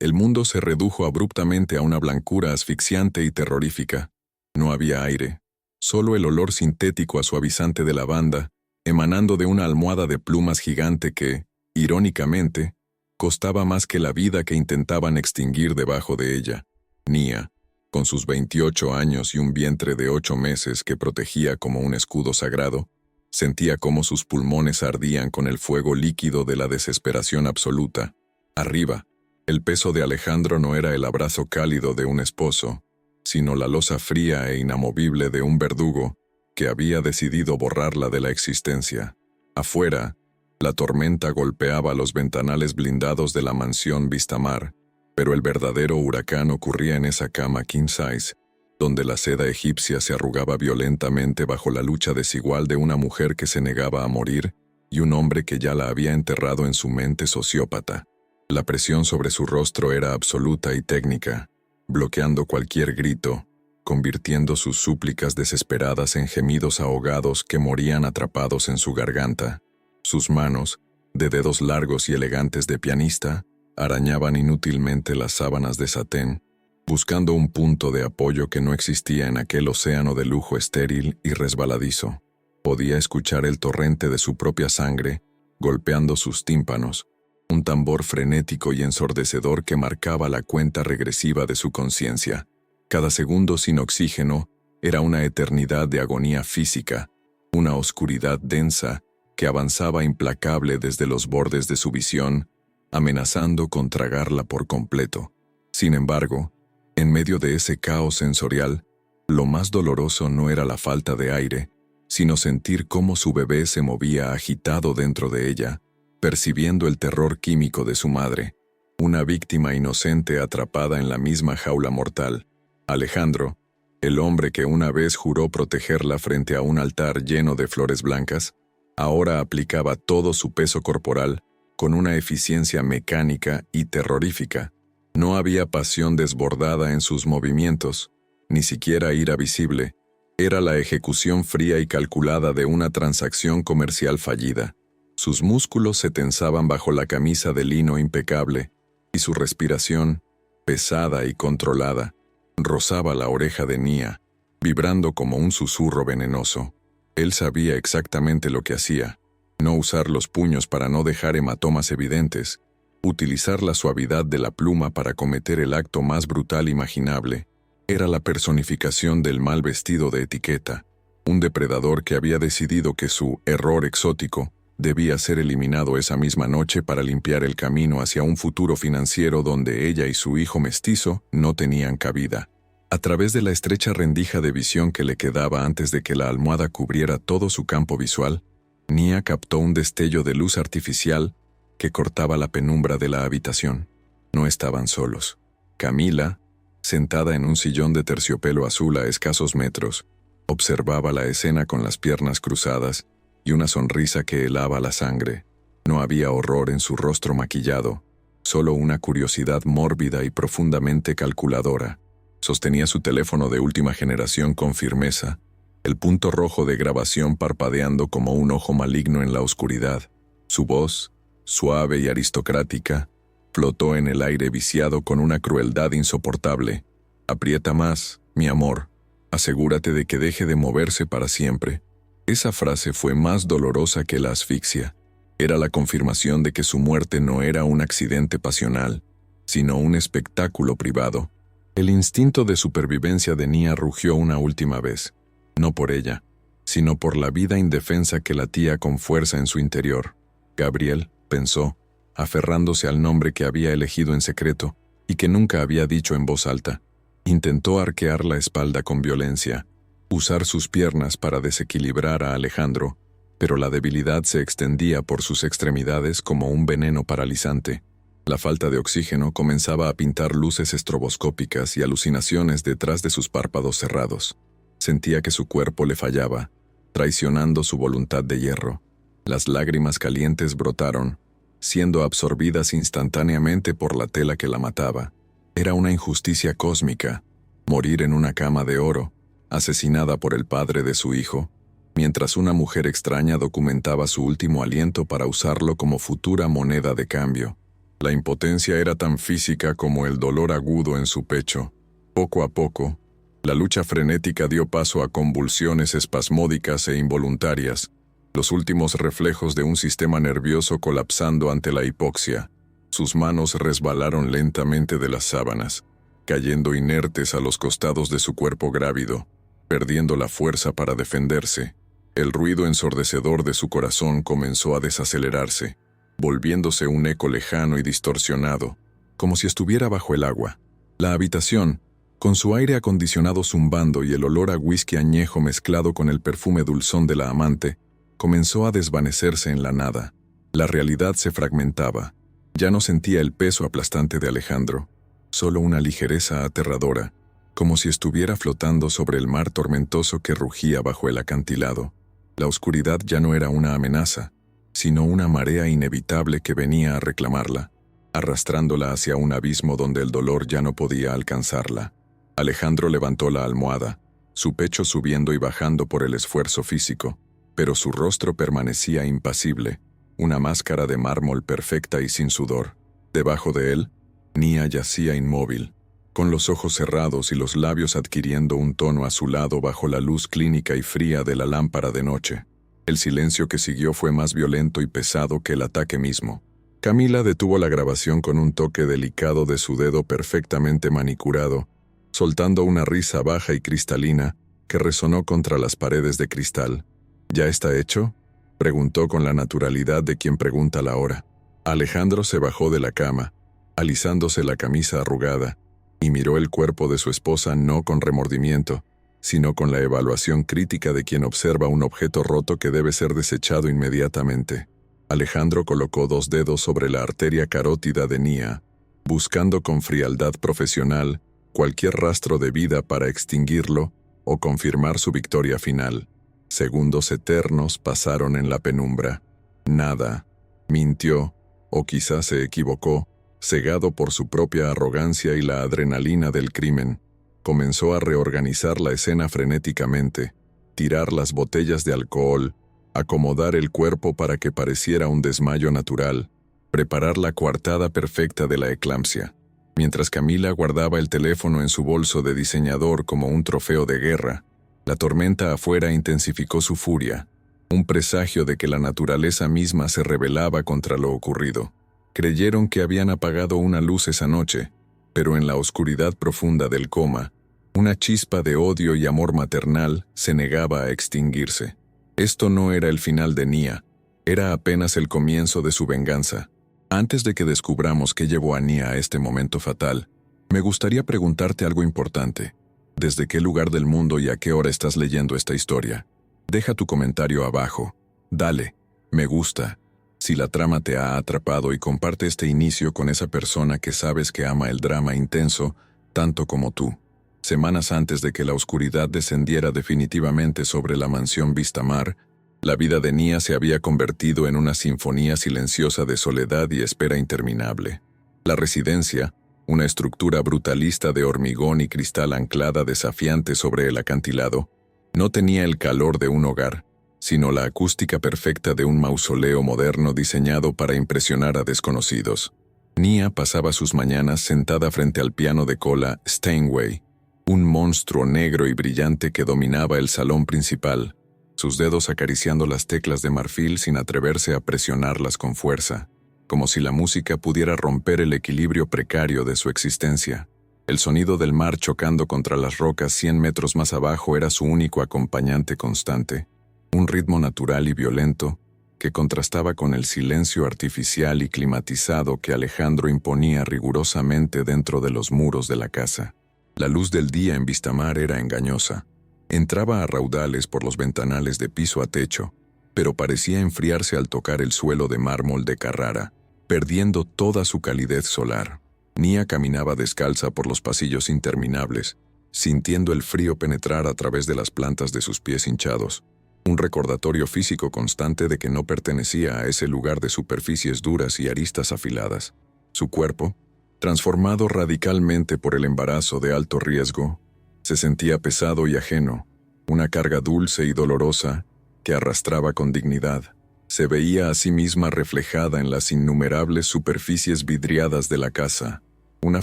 El mundo se redujo abruptamente a una blancura asfixiante y terrorífica. No había aire, solo el olor sintético a suavizante de lavanda, emanando de una almohada de plumas gigante que, irónicamente, costaba más que la vida que intentaban extinguir debajo de ella. Nia, con sus 28 años y un vientre de 8 meses que protegía como un escudo sagrado, sentía cómo sus pulmones ardían con el fuego líquido de la desesperación absoluta. Arriba, el peso de Alejandro no era el abrazo cálido de un esposo, sino la losa fría e inamovible de un verdugo que había decidido borrarla de la existencia. Afuera, la tormenta golpeaba los ventanales blindados de la mansión Vistamar, pero el verdadero huracán ocurría en esa cama king size, donde la seda egipcia se arrugaba violentamente bajo la lucha desigual de una mujer que se negaba a morir y un hombre que ya la había enterrado en su mente sociópata. La presión sobre su rostro era absoluta y técnica, bloqueando cualquier grito, convirtiendo sus súplicas desesperadas en gemidos ahogados que morían atrapados en su garganta. Sus manos, de dedos largos y elegantes de pianista, arañaban inútilmente las sábanas de satén, buscando un punto de apoyo que no existía en aquel océano de lujo estéril y resbaladizo. Podía escuchar el torrente de su propia sangre, golpeando sus tímpanos, un tambor frenético y ensordecedor que marcaba la cuenta regresiva de su conciencia. Cada segundo sin oxígeno era una eternidad de agonía física, una oscuridad densa que avanzaba implacable desde los bordes de su visión, amenazando con tragarla por completo. Sin embargo, en medio de ese caos sensorial, lo más doloroso no era la falta de aire, sino sentir cómo su bebé se movía agitado dentro de ella, percibiendo el terror químico de su madre, una víctima inocente atrapada en la misma jaula mortal. Alejandro, el hombre que una vez juró protegerla frente a un altar lleno de flores blancas, ahora aplicaba todo su peso corporal con una eficiencia mecánica y terrorífica. No había pasión desbordada en sus movimientos, ni siquiera ira visible. Era la ejecución fría y calculada de una transacción comercial fallida. Sus músculos se tensaban bajo la camisa de lino impecable, y su respiración, pesada y controlada, rozaba la oreja de Nia, vibrando como un susurro venenoso. Él sabía exactamente lo que hacía: no usar los puños para no dejar hematomas evidentes, utilizar la suavidad de la pluma para cometer el acto más brutal imaginable. Era la personificación del mal vestido de etiqueta, un depredador que había decidido que su error exótico debía ser eliminado esa misma noche para limpiar el camino hacia un futuro financiero donde ella y su hijo mestizo no tenían cabida. A través de la estrecha rendija de visión que le quedaba antes de que la almohada cubriera todo su campo visual, Nia captó un destello de luz artificial que cortaba la penumbra de la habitación. No estaban solos. Camila, sentada en un sillón de terciopelo azul a escasos metros, observaba la escena con las piernas cruzadas y una sonrisa que helaba la sangre. No había horror en su rostro maquillado, solo una curiosidad mórbida y profundamente calculadora. Sostenía su teléfono de última generación con firmeza, el punto rojo de grabación parpadeando como un ojo maligno en la oscuridad. Su voz, suave y aristocrática, flotó en el aire viciado con una crueldad insoportable. «Aprieta más, mi amor. Asegúrate de que deje de moverse para siempre». Esa frase fue más dolorosa que la asfixia. Era la confirmación de que su muerte no era un accidente pasional, sino un espectáculo privado. El instinto de supervivencia de Nia rugió una última vez, no por ella, sino por la vida indefensa que latía con fuerza en su interior. Gabriel, pensó, aferrándose al nombre que había elegido en secreto y que nunca había dicho en voz alta. Intentó arquear la espalda con violencia, usar sus piernas para desequilibrar a Alejandro, pero la debilidad se extendía por sus extremidades como un veneno paralizante. La falta de oxígeno comenzaba a pintar luces estroboscópicas y alucinaciones detrás de sus párpados cerrados. Sentía que su cuerpo le fallaba, traicionando su voluntad de hierro. Las lágrimas calientes brotaron, siendo absorbidas instantáneamente por la tela que la mataba. Era una injusticia cósmica, morir en una cama de oro, asesinada por el padre de su hijo, mientras una mujer extraña documentaba su último aliento para usarlo como futura moneda de cambio. La impotencia era tan física como el dolor agudo en su pecho. Poco a poco, la lucha frenética dio paso a convulsiones espasmódicas e involuntarias, los últimos reflejos de un sistema nervioso colapsando ante la hipoxia. Sus manos resbalaron lentamente de las sábanas, cayendo inertes a los costados de su cuerpo grávido, perdiendo la fuerza para defenderse. El ruido ensordecedor de su corazón comenzó a desacelerarse, volviéndose un eco lejano y distorsionado, como si estuviera bajo el agua. La habitación, con su aire acondicionado zumbando y el olor a whisky añejo mezclado con el perfume dulzón de la amante, comenzó a desvanecerse en la nada. La realidad se fragmentaba. Ya no sentía el peso aplastante de Alejandro, solo una ligereza aterradora, como si estuviera flotando sobre el mar tormentoso que rugía bajo el acantilado. La oscuridad ya no era una amenaza, sino una marea inevitable que venía a reclamarla, arrastrándola hacia un abismo donde el dolor ya no podía alcanzarla. Alejandro levantó la almohada, su pecho subiendo y bajando por el esfuerzo físico, pero su rostro permanecía impasible, una máscara de mármol perfecta y sin sudor. Debajo de él, Nia yacía inmóvil, con los ojos cerrados y los labios adquiriendo un tono azulado bajo la luz clínica y fría de la lámpara de noche. El silencio que siguió fue más violento y pesado que el ataque mismo. Camila detuvo la grabación con un toque delicado de su dedo perfectamente manicurado, soltando una risa baja y cristalina que resonó contra las paredes de cristal. ¿Ya está hecho?, preguntó con la naturalidad de quien pregunta la hora. Alejandro se bajó de la cama, alisándose la camisa arrugada, y miró el cuerpo de su esposa no con remordimiento, sino con la evaluación crítica de quien observa un objeto roto que debe ser desechado inmediatamente. Alejandro colocó 2 dedos sobre la arteria carótida de Nia, buscando con frialdad profesional cualquier rastro de vida para extinguirlo o confirmar su victoria final. Segundos eternos pasaron en la penumbra. Nada. Mintió, o quizás se equivocó, cegado por su propia arrogancia y la adrenalina del crimen. Comenzó a reorganizar la escena frenéticamente, tirar las botellas de alcohol, acomodar el cuerpo para que pareciera un desmayo natural, preparar la coartada perfecta de la eclampsia. Mientras Camila guardaba el teléfono en su bolso de diseñador como un trofeo de guerra, la tormenta afuera intensificó su furia, un presagio de que la naturaleza misma se rebelaba contra lo ocurrido. Creyeron que habían apagado una luz esa noche, pero en la oscuridad profunda del coma, una chispa de odio y amor maternal se negaba a extinguirse. Esto no era el final de Nia, era apenas el comienzo de su venganza. Antes de que descubramos qué llevó a Nia a este momento fatal, me gustaría preguntarte algo importante. ¿Desde qué lugar del mundo y a qué hora estás leyendo esta historia? Deja tu comentario abajo. Dale, me gusta, si la trama te ha atrapado, y comparte este inicio con esa persona que sabes que ama el drama intenso tanto como tú. Semanas antes de que la oscuridad descendiera definitivamente sobre la mansión Vistamar, la vida de Nia se había convertido en una sinfonía silenciosa de soledad y espera interminable. La residencia, una estructura brutalista de hormigón y cristal anclada desafiante sobre el acantilado, no tenía el calor de un hogar, sino la acústica perfecta de un mausoleo moderno diseñado para impresionar a desconocidos. Nia pasaba sus mañanas sentada frente al piano de cola Steinway, un monstruo negro y brillante que dominaba el salón principal, sus dedos acariciando las teclas de marfil sin atreverse a presionarlas con fuerza, como si la música pudiera romper el equilibrio precario de su existencia. El sonido del mar chocando contra las rocas 100 metros más abajo era su único acompañante constante, un ritmo natural y violento que contrastaba con el silencio artificial y climatizado que Alejandro imponía rigurosamente dentro de los muros de la casa. La luz del día en Vistamar era engañosa. Entraba a raudales por los ventanales de piso a techo, pero parecía enfriarse al tocar el suelo de mármol de Carrara, perdiendo toda su calidez solar. Nia caminaba descalza por los pasillos interminables, sintiendo el frío penetrar a través de las plantas de sus pies hinchados, un recordatorio físico constante de que no pertenecía a ese lugar de superficies duras y aristas afiladas. Su cuerpo, transformado radicalmente por el embarazo de alto riesgo, se sentía pesado y ajeno, una carga dulce y dolorosa que arrastraba con dignidad. Se veía a sí misma reflejada en las innumerables superficies vidriadas de la casa, una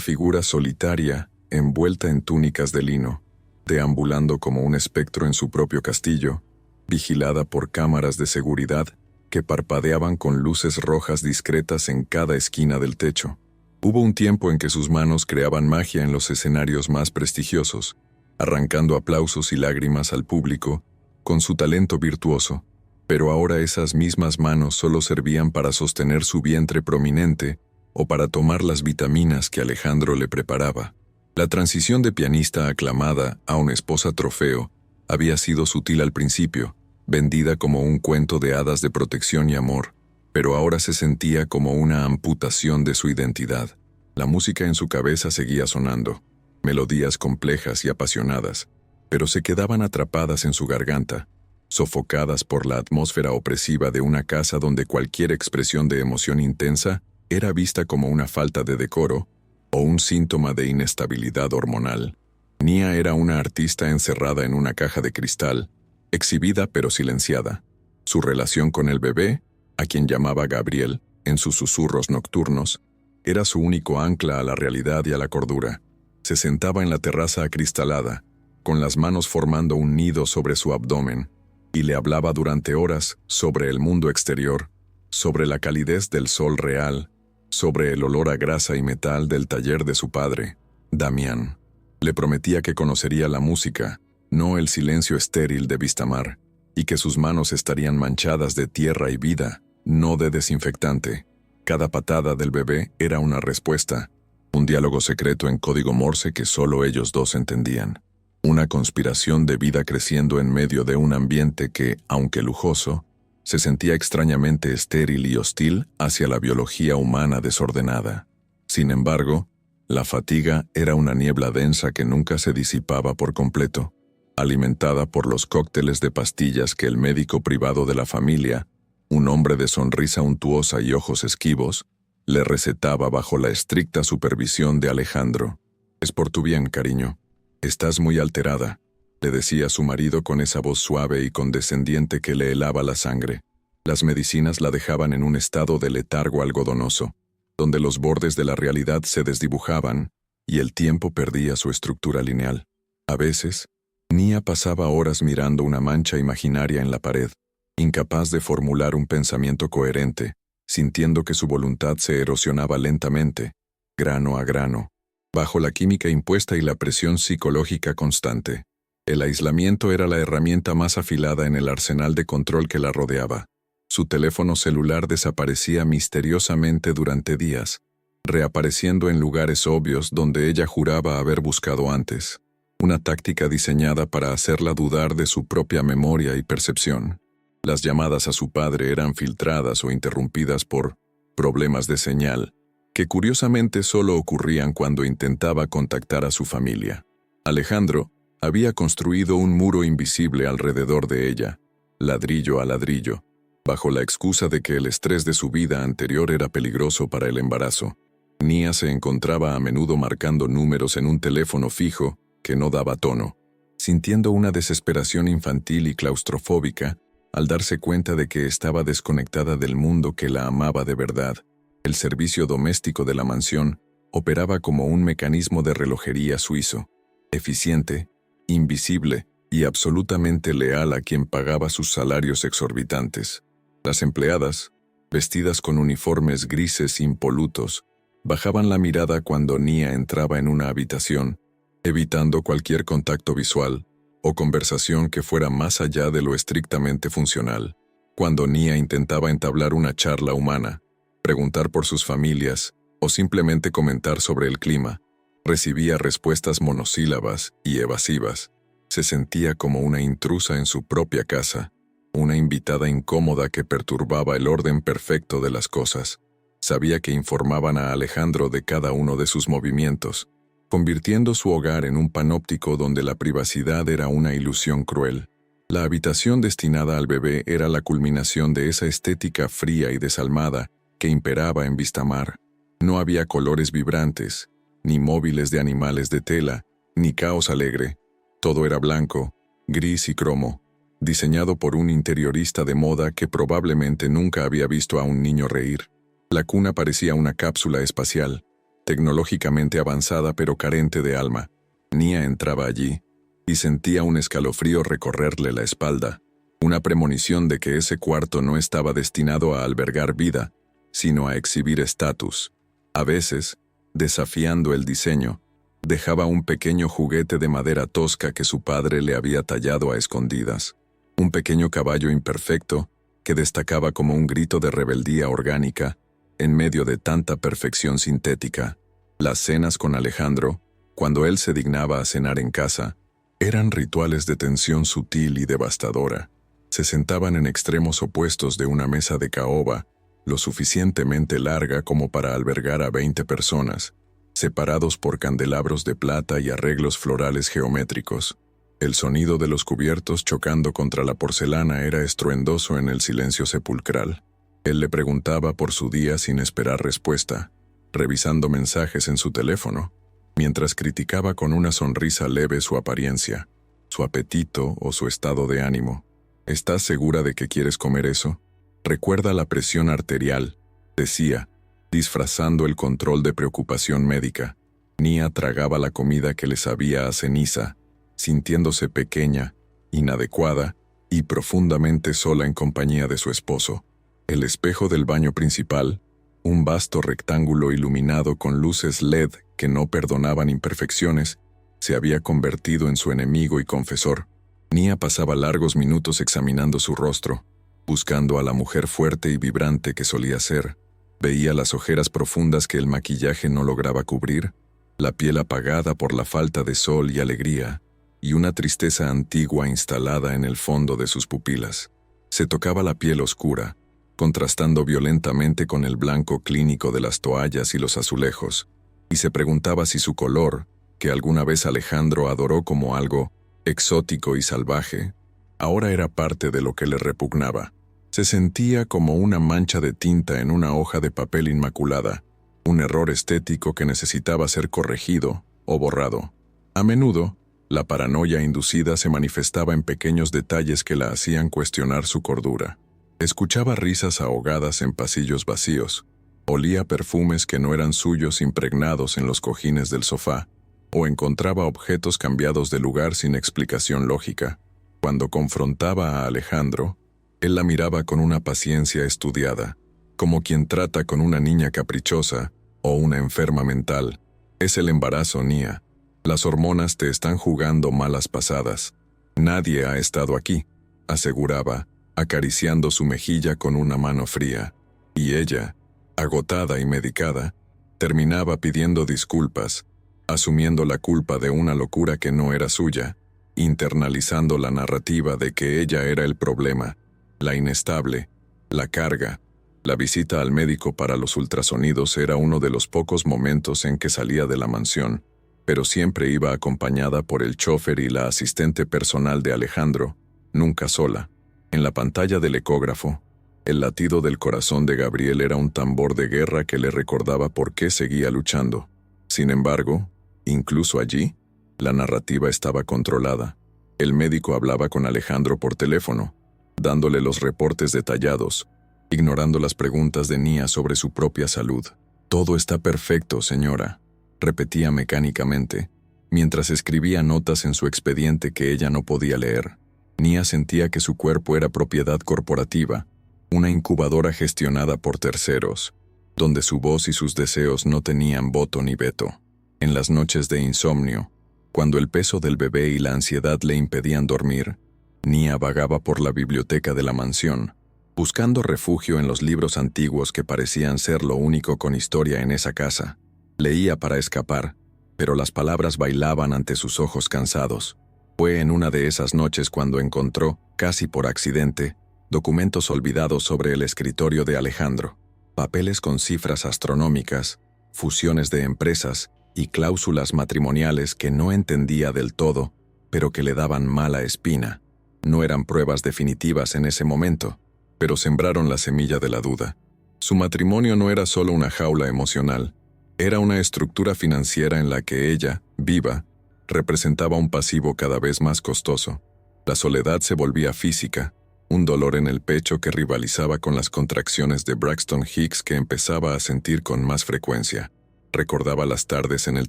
figura solitaria, envuelta en túnicas de lino, deambulando como un espectro en su propio castillo, vigilada por cámaras de seguridad que parpadeaban con luces rojas discretas en cada esquina del techo. Hubo un tiempo en que sus manos creaban magia en los escenarios más prestigiosos, arrancando aplausos y lágrimas al público con su talento virtuoso, pero ahora esas mismas manos solo servían para sostener su vientre prominente o para tomar las vitaminas que Alejandro le preparaba. La transición de pianista aclamada a una esposa trofeo había sido sutil al principio, vendida como un cuento de hadas de protección y amor, pero ahora se sentía como una amputación de su identidad. La música en su cabeza seguía sonando, melodías complejas y apasionadas, pero se quedaban atrapadas en su garganta, sofocadas por la atmósfera opresiva de una casa donde cualquier expresión de emoción intensa era vista como una falta de decoro o un síntoma de inestabilidad hormonal. Nia era una artista encerrada en una caja de cristal, exhibida pero silenciada. Su relación con el bebé, a quien llamaba Gabriel en sus susurros nocturnos, era su único ancla a la realidad y a la cordura. Se sentaba en la terraza acristalada, con las manos formando un nido sobre su abdomen, y le hablaba durante horas sobre el mundo exterior, sobre la calidez del sol real, sobre el olor a grasa y metal del taller de su padre, Damián. Le prometía que conocería la música, no el silencio estéril de Vistamar, y que sus manos estarían manchadas de tierra y vida, no de desinfectante. Cada patada del bebé era una respuesta, un diálogo secreto en código Morse que solo ellos dos entendían. Una conspiración de vida creciendo en medio de un ambiente que, aunque lujoso, se sentía extrañamente estéril y hostil hacia la biología humana desordenada. Sin embargo, la fatiga era una niebla densa que nunca se disipaba por completo, alimentada por los cócteles de pastillas que el médico privado de la familia, un hombre de sonrisa untuosa y ojos esquivos, le recetaba bajo la estricta supervisión de Alejandro. «Es por tu bien, cariño. Estás muy alterada», le decía su marido con esa voz suave y condescendiente que le helaba la sangre. Las medicinas la dejaban en un estado de letargo algodonoso, donde los bordes de la realidad se desdibujaban y el tiempo perdía su estructura lineal. A veces, Nia pasaba horas mirando una mancha imaginaria en la pared, incapaz de formular un pensamiento coherente, sintiendo que su voluntad se erosionaba lentamente, grano a grano, bajo la química impuesta y la presión psicológica constante. El aislamiento era la herramienta más afilada en el arsenal de control que la rodeaba. Su teléfono celular desaparecía misteriosamente durante días, reapareciendo en lugares obvios donde ella juraba haber buscado antes. Una táctica diseñada para hacerla dudar de su propia memoria y percepción. Las llamadas a su padre eran filtradas o interrumpidas por problemas de señal, que curiosamente solo ocurrían cuando intentaba contactar a su familia. Alejandro había construido un muro invisible alrededor de ella, ladrillo a ladrillo, bajo la excusa de que el estrés de su vida anterior era peligroso para el embarazo. Nia se encontraba a menudo marcando números en un teléfono fijo que no daba tono, sintiendo una desesperación infantil y claustrofóbica al darse cuenta de que estaba desconectada del mundo que la amaba de verdad. El servicio doméstico de la mansión operaba como un mecanismo de relojería suizo, eficiente, invisible y absolutamente leal a quien pagaba sus salarios exorbitantes. Las empleadas, vestidas con uniformes grises impolutos, bajaban la mirada cuando Nia entraba en una habitación, evitando cualquier contacto visual o conversación que fuera más allá de lo estrictamente funcional. Cuando Nia intentaba entablar una charla humana, preguntar por sus familias o simplemente comentar sobre el clima, recibía respuestas monosílabas y evasivas. Se sentía como una intrusa en su propia casa, una invitada incómoda que perturbaba el orden perfecto de las cosas. Sabía que informaban a Alejandro de cada uno de sus movimientos, convirtiendo su hogar en un panóptico donde la privacidad era una ilusión cruel. La habitación destinada al bebé era la culminación de esa estética fría y desalmada que imperaba en Vistamar. No había colores vibrantes, ni móviles de animales de tela, ni caos alegre. Todo era blanco, gris y cromo, diseñado por un interiorista de moda que probablemente nunca había visto a un niño reír. La cuna parecía una cápsula espacial, tecnológicamente avanzada pero carente de alma. Nia entraba allí y sentía un escalofrío recorrerle la espalda, una premonición de que ese cuarto no estaba destinado a albergar vida, sino a exhibir estatus. A veces, desafiando el diseño, dejaba un pequeño juguete de madera tosca que su padre le había tallado a escondidas. Un pequeño caballo imperfecto que destacaba como un grito de rebeldía orgánica en medio de tanta perfección sintética. Las cenas con Alejandro, cuando él se dignaba a cenar en casa, eran rituales de tensión sutil y devastadora. Se sentaban en extremos opuestos de una mesa de caoba, lo suficientemente larga como para albergar a 20 personas, separados por candelabros de plata y arreglos florales geométricos. El sonido de los cubiertos chocando contra la porcelana era estruendoso en el silencio sepulcral. Él le preguntaba por su día sin esperar respuesta, revisando mensajes en su teléfono, mientras criticaba con una sonrisa leve su apariencia, su apetito o su estado de ánimo. ¿Estás segura de que quieres comer eso? Recuerda la presión arterial, decía, disfrazando el control de preocupación médica. Nia tragaba la comida que le sabía a ceniza, sintiéndose pequeña, inadecuada y profundamente sola en compañía de su esposo. El espejo del baño principal, un vasto rectángulo iluminado con luces LED que no perdonaban imperfecciones, se había convertido en su enemigo y confesor. Nia pasaba largos minutos examinando su rostro, buscando a la mujer fuerte y vibrante que solía ser. Veía las ojeras profundas que el maquillaje no lograba cubrir, la piel apagada por la falta de sol y alegría, y una tristeza antigua instalada en el fondo de sus pupilas. Se tocaba la piel oscura, contrastando violentamente con el blanco clínico de las toallas y los azulejos, y se preguntaba si su color, que alguna vez Alejandro adoró como algo exótico y salvaje, ahora era parte de lo que le repugnaba. Se sentía como una mancha de tinta en una hoja de papel inmaculada, un error estético que necesitaba ser corregido o borrado. A menudo, la paranoia inducida se manifestaba en pequeños detalles que la hacían cuestionar su cordura. Escuchaba risas ahogadas en pasillos vacíos, olía perfumes que no eran suyos impregnados en los cojines del sofá, o encontraba objetos cambiados de lugar sin explicación lógica. Cuando confrontaba a Alejandro, él la miraba con una paciencia estudiada, como quien trata con una niña caprichosa o una enferma mental. Es el embarazo, Nia. Las hormonas te están jugando malas pasadas. Nadie ha estado aquí, aseguraba, acariciando su mejilla con una mano fría. Y ella, agotada y medicada, terminaba pidiendo disculpas, asumiendo la culpa de una locura que no era suya, internalizando la narrativa de que ella era el problema, la inestable, la carga. La visita al médico para los ultrasonidos era uno de los pocos momentos en que salía de la mansión, pero siempre iba acompañada por el chofer y la asistente personal de Alejandro, nunca sola. En la pantalla del ecógrafo, el latido del corazón de Gabriel era un tambor de guerra que le recordaba por qué seguía luchando. Sin embargo, incluso allí, la narrativa estaba controlada. El médico hablaba con Alejandro por teléfono, dándole los reportes detallados, ignorando las preguntas de Nia sobre su propia salud. «Todo está perfecto, señora», repetía mecánicamente, mientras escribía notas en su expediente que ella no podía leer. Nia sentía que su cuerpo era propiedad corporativa, una incubadora gestionada por terceros, donde su voz y sus deseos no tenían voto ni veto. En las noches de insomnio, cuando el peso del bebé y la ansiedad le impedían dormir, Nia vagaba por la biblioteca de la mansión, buscando refugio en los libros antiguos que parecían ser lo único con historia en esa casa. Leía para escapar, pero las palabras bailaban ante sus ojos cansados. Fue en una de esas noches cuando encontró, casi por accidente, documentos olvidados sobre el escritorio de Alejandro, papeles con cifras astronómicas, fusiones de empresas y cláusulas matrimoniales que no entendía del todo, pero que le daban mala espina. No eran pruebas definitivas en ese momento, pero sembraron la semilla de la duda. Su matrimonio no era solo una jaula emocional, era una estructura financiera en la que ella, viva, representaba un pasivo cada vez más costoso. La soledad se volvía física, un dolor en el pecho que rivalizaba con las contracciones de Braxton Hicks que empezaba a sentir con más frecuencia. Recordaba las tardes en el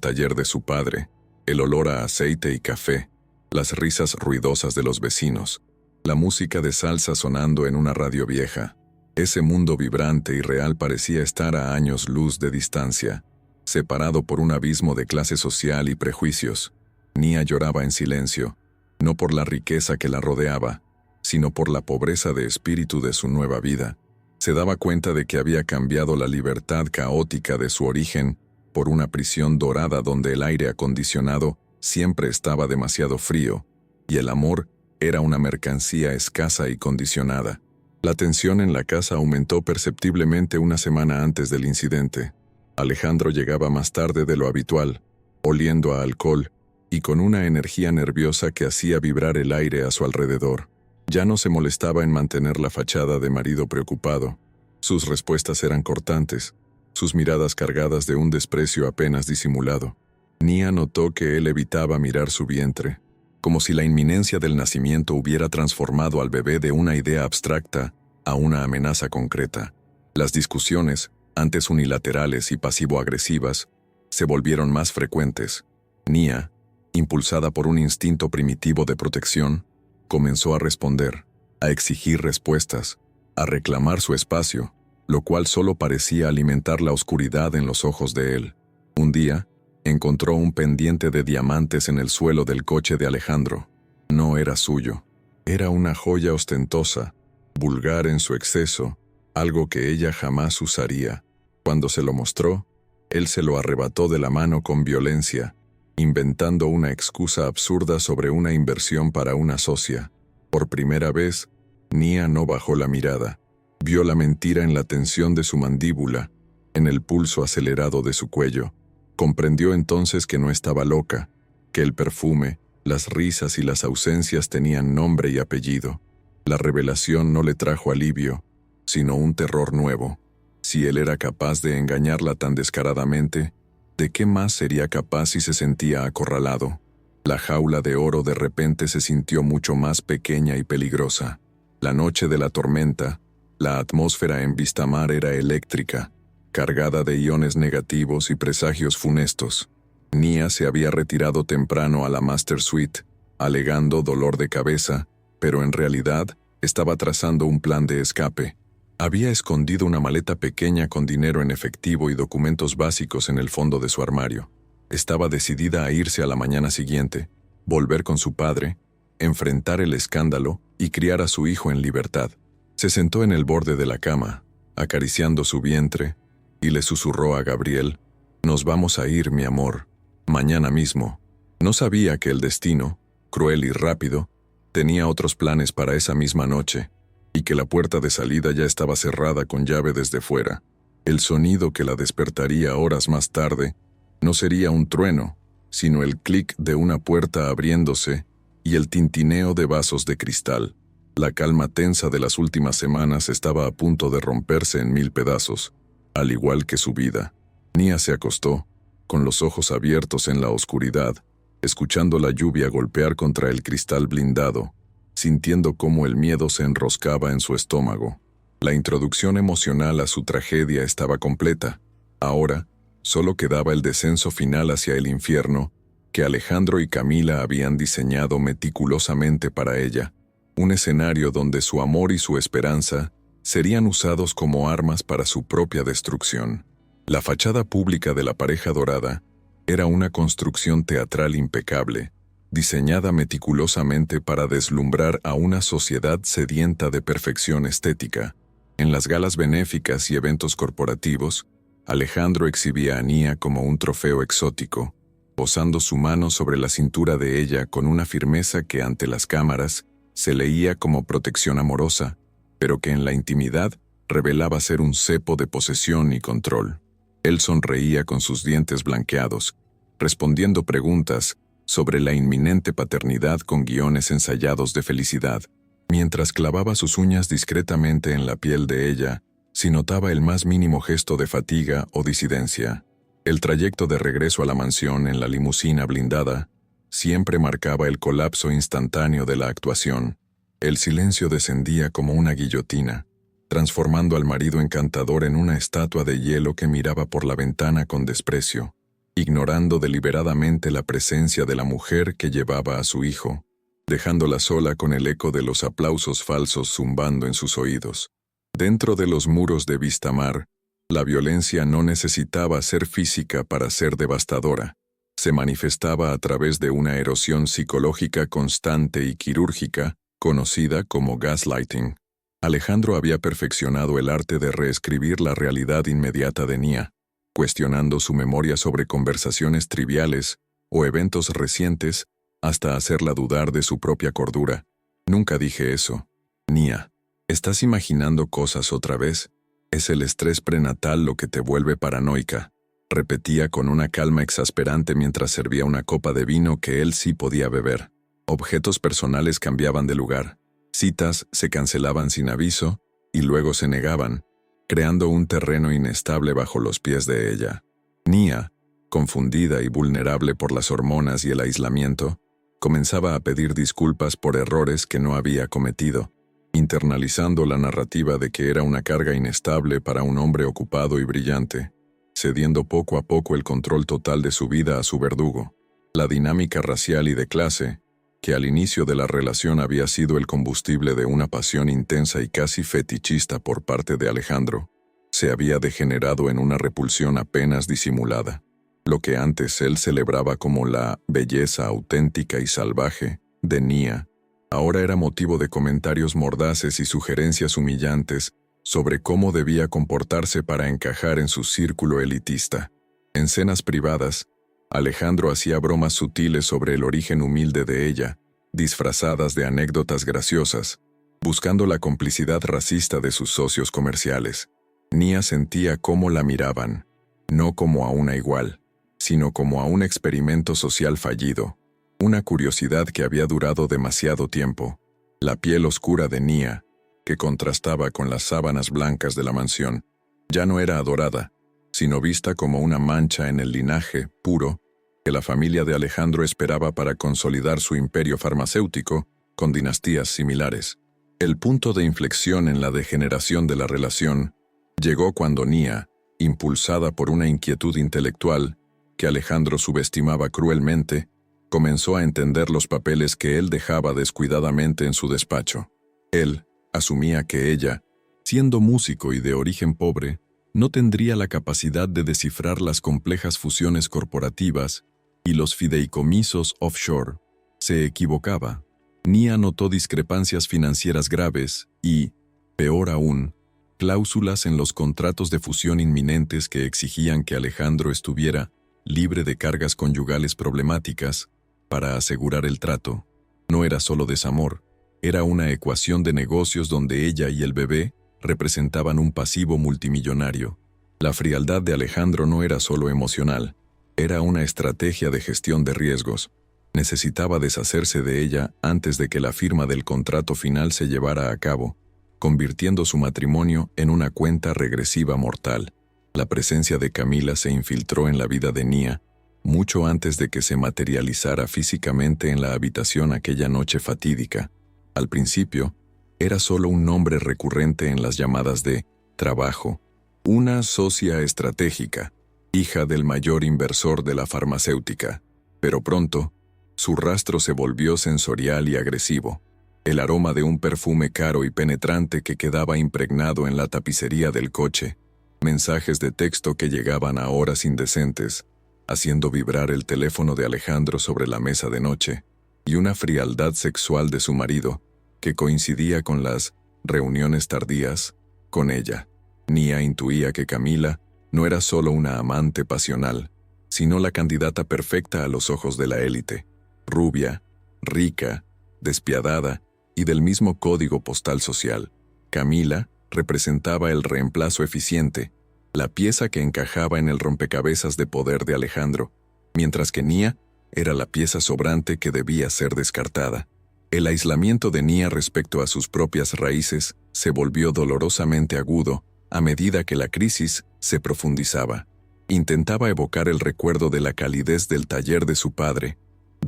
taller de su padre, el olor a aceite y café, las risas ruidosas de los vecinos, la música de salsa sonando en una radio vieja. Ese mundo vibrante y real parecía estar a años luz de distancia, separado por un abismo de clase social y prejuicios. Nia lloraba en silencio, no por la riqueza que la rodeaba, sino por la pobreza de espíritu de su nueva vida. Se daba cuenta de que había cambiado la libertad caótica de su origen por una prisión dorada donde el aire acondicionado siempre estaba demasiado frío, y el amor era una mercancía escasa y condicionada. La tensión en la casa aumentó perceptiblemente una semana antes del incidente. Alejandro llegaba más tarde de lo habitual, oliendo a alcohol y con una energía nerviosa que hacía vibrar el aire a su alrededor. Ya no se molestaba en mantener la fachada de marido preocupado. Sus respuestas eran cortantes, sus miradas cargadas de un desprecio apenas disimulado. Nia notó que él evitaba mirar su vientre, como si la inminencia del nacimiento hubiera transformado al bebé de una idea abstracta a una amenaza concreta. Las discusiones, antes unilaterales y pasivo-agresivas, se volvieron más frecuentes. Nia, impulsada por un instinto primitivo de protección, comenzó a responder, a exigir respuestas, a reclamar su espacio, lo cual solo parecía alimentar la oscuridad en los ojos de él. Un día, encontró un pendiente de diamantes en el suelo del coche de Alejandro. No era suyo. Era una joya ostentosa, vulgar en su exceso, algo que ella jamás usaría. Cuando se lo mostró, él se lo arrebató de la mano con violencia, inventando una excusa absurda sobre una inversión para una socia. Por primera vez, Nia no bajó la mirada. Vio la mentira en la tensión de su mandíbula, en el pulso acelerado de su cuello. Comprendió entonces que no estaba loca, que el perfume, las risas y las ausencias tenían nombre y apellido. La revelación no le trajo alivio, sino un terror nuevo. Si él era capaz de engañarla tan descaradamente, ¿de qué más sería capaz si se sentía acorralado? La jaula de oro de repente se sintió mucho más pequeña y peligrosa. La noche de la tormenta, la atmósfera en Vistamar era eléctrica, cargada de iones negativos y presagios funestos. Nia se había retirado temprano a la Master Suite, alegando dolor de cabeza, pero en realidad estaba trazando un plan de escape. Había escondido una maleta pequeña con dinero en efectivo y documentos básicos en el fondo de su armario. Estaba decidida a irse a la mañana siguiente, volver con su padre, enfrentar el escándalo y criar a su hijo en libertad. Se sentó en el borde de la cama, acariciando su vientre, y le susurró a Gabriel, «Nos vamos a ir, mi amor, mañana mismo». No sabía que el destino, cruel y rápido, tenía otros planes para esa misma noche, y que la puerta de salida ya estaba cerrada con llave desde fuera. El sonido que la despertaría horas más tarde no sería un trueno, sino el clic de una puerta abriéndose y el tintineo de vasos de cristal. La calma tensa de las últimas semanas estaba a punto de romperse en 1000 pedazos, al igual que su vida. Nia se acostó, con los ojos abiertos en la oscuridad, escuchando la lluvia golpear contra el cristal blindado, sintiendo cómo el miedo se enroscaba en su estómago. La introducción emocional a su tragedia estaba completa. Ahora, solo quedaba el descenso final hacia el infierno que Alejandro y Camila habían diseñado meticulosamente para ella, un escenario donde su amor y su esperanza serían usados como armas para su propia destrucción. La fachada pública de la pareja dorada era una construcción teatral impecable, diseñada meticulosamente para deslumbrar a una sociedad sedienta de perfección estética. En las galas benéficas y eventos corporativos, Alejandro exhibía a Nia como un trofeo exótico, posando su mano sobre la cintura de ella con una firmeza que ante las cámaras se leía como protección amorosa, pero que en la intimidad revelaba ser un cepo de posesión y control. Él sonreía con sus dientes blanqueados, respondiendo preguntas sobre la inminente paternidad con guiones ensayados de felicidad, mientras clavaba sus uñas discretamente en la piel de ella, si notaba el más mínimo gesto de fatiga o disidencia. El trayecto de regreso a la mansión en la limusina blindada siempre marcaba el colapso instantáneo de la actuación. El silencio descendía como una guillotina, transformando al marido encantador en una estatua de hielo que miraba por la ventana con desprecio, ignorando deliberadamente la presencia de la mujer que llevaba a su hijo, dejándola sola con el eco de los aplausos falsos zumbando en sus oídos. Dentro de los muros de Vistamar, la violencia no necesitaba ser física para ser devastadora. Se manifestaba a través de una erosión psicológica constante y quirúrgica, conocida como gaslighting. Alejandro había perfeccionado el arte de reescribir la realidad inmediata de Nia, cuestionando su memoria sobre conversaciones triviales o eventos recientes hasta hacerla dudar de su propia cordura. Nunca dije eso. Nia, ¿estás imaginando cosas otra vez? Es el estrés prenatal lo que te vuelve paranoica, repetía con una calma exasperante mientras servía una copa de vino que él sí podía beber. Objetos personales cambiaban de lugar. Citas se cancelaban sin aviso y luego se negaban, creando un terreno inestable bajo los pies de ella. Nia, confundida y vulnerable por las hormonas y el aislamiento, comenzaba a pedir disculpas por errores que no había cometido, internalizando la narrativa de que era una carga inestable para un hombre ocupado y brillante, cediendo poco a poco el control total de su vida a su verdugo. La dinámica racial y de clase, que al inicio de la relación había sido el combustible de una pasión intensa y casi fetichista por parte de Alejandro, se había degenerado en una repulsión apenas disimulada. Lo que antes él celebraba como la belleza auténtica y salvaje de Nia, ahora era motivo de comentarios mordaces y sugerencias humillantes sobre cómo debía comportarse para encajar en su círculo elitista. En cenas privadas, Alejandro hacía bromas sutiles sobre el origen humilde de ella, disfrazadas de anécdotas graciosas, buscando la complicidad racista de sus socios comerciales. Nia sentía cómo la miraban, no como a una igual, sino como a un experimento social fallido, una curiosidad que había durado demasiado tiempo. La piel oscura de Nia, que contrastaba con las sábanas blancas de la mansión, ya no era adorada, sino vista como una mancha en el linaje puro que la familia de Alejandro esperaba para consolidar su imperio farmacéutico con dinastías similares. El punto de inflexión en la degeneración de la relación llegó cuando Nia, impulsada por una inquietud intelectual que Alejandro subestimaba cruelmente, comenzó a entender los papeles que él dejaba descuidadamente en su despacho. Él asumía que ella, siendo músico y de origen pobre, no tendría la capacidad de descifrar las complejas fusiones corporativas y los fideicomisos offshore. Se equivocaba. Nia notó discrepancias financieras graves y, peor aún, cláusulas en los contratos de fusión inminentes que exigían que Alejandro estuviera libre de cargas conyugales problemáticas para asegurar el trato. No era solo desamor, era una ecuación de negocios donde ella y el bebé representaban un pasivo multimillonario. La frialdad de Alejandro no era solo emocional, era una estrategia de gestión de riesgos. Necesitaba deshacerse de ella antes de que la firma del contrato final se llevara a cabo, convirtiendo su matrimonio en una cuenta regresiva mortal. La presencia de Camila se infiltró en la vida de Nia, mucho antes de que se materializara físicamente en la habitación aquella noche fatídica. Al principio, era solo un nombre recurrente en las llamadas de trabajo, una socia estratégica, hija del mayor inversor de la farmacéutica. Pero pronto, su rastro se volvió sensorial y agresivo. El aroma de un perfume caro y penetrante que quedaba impregnado en la tapicería del coche, mensajes de texto que llegaban a horas indecentes, haciendo vibrar el teléfono de Alejandro sobre la mesa de noche, y una frialdad sexual de su marido, que coincidía con las reuniones tardías con ella. Nia intuía que Camila no era solo una amante pasional, sino la candidata perfecta a los ojos de la élite, rubia, rica, despiadada y del mismo código postal social. Camila representaba el reemplazo eficiente, la pieza que encajaba en el rompecabezas de poder de Alejandro, mientras que Nia era la pieza sobrante que debía ser descartada. El aislamiento de Nia respecto a sus propias raíces se volvió dolorosamente agudo a medida que la crisis se profundizaba. Intentaba evocar el recuerdo de la calidez del taller de su padre,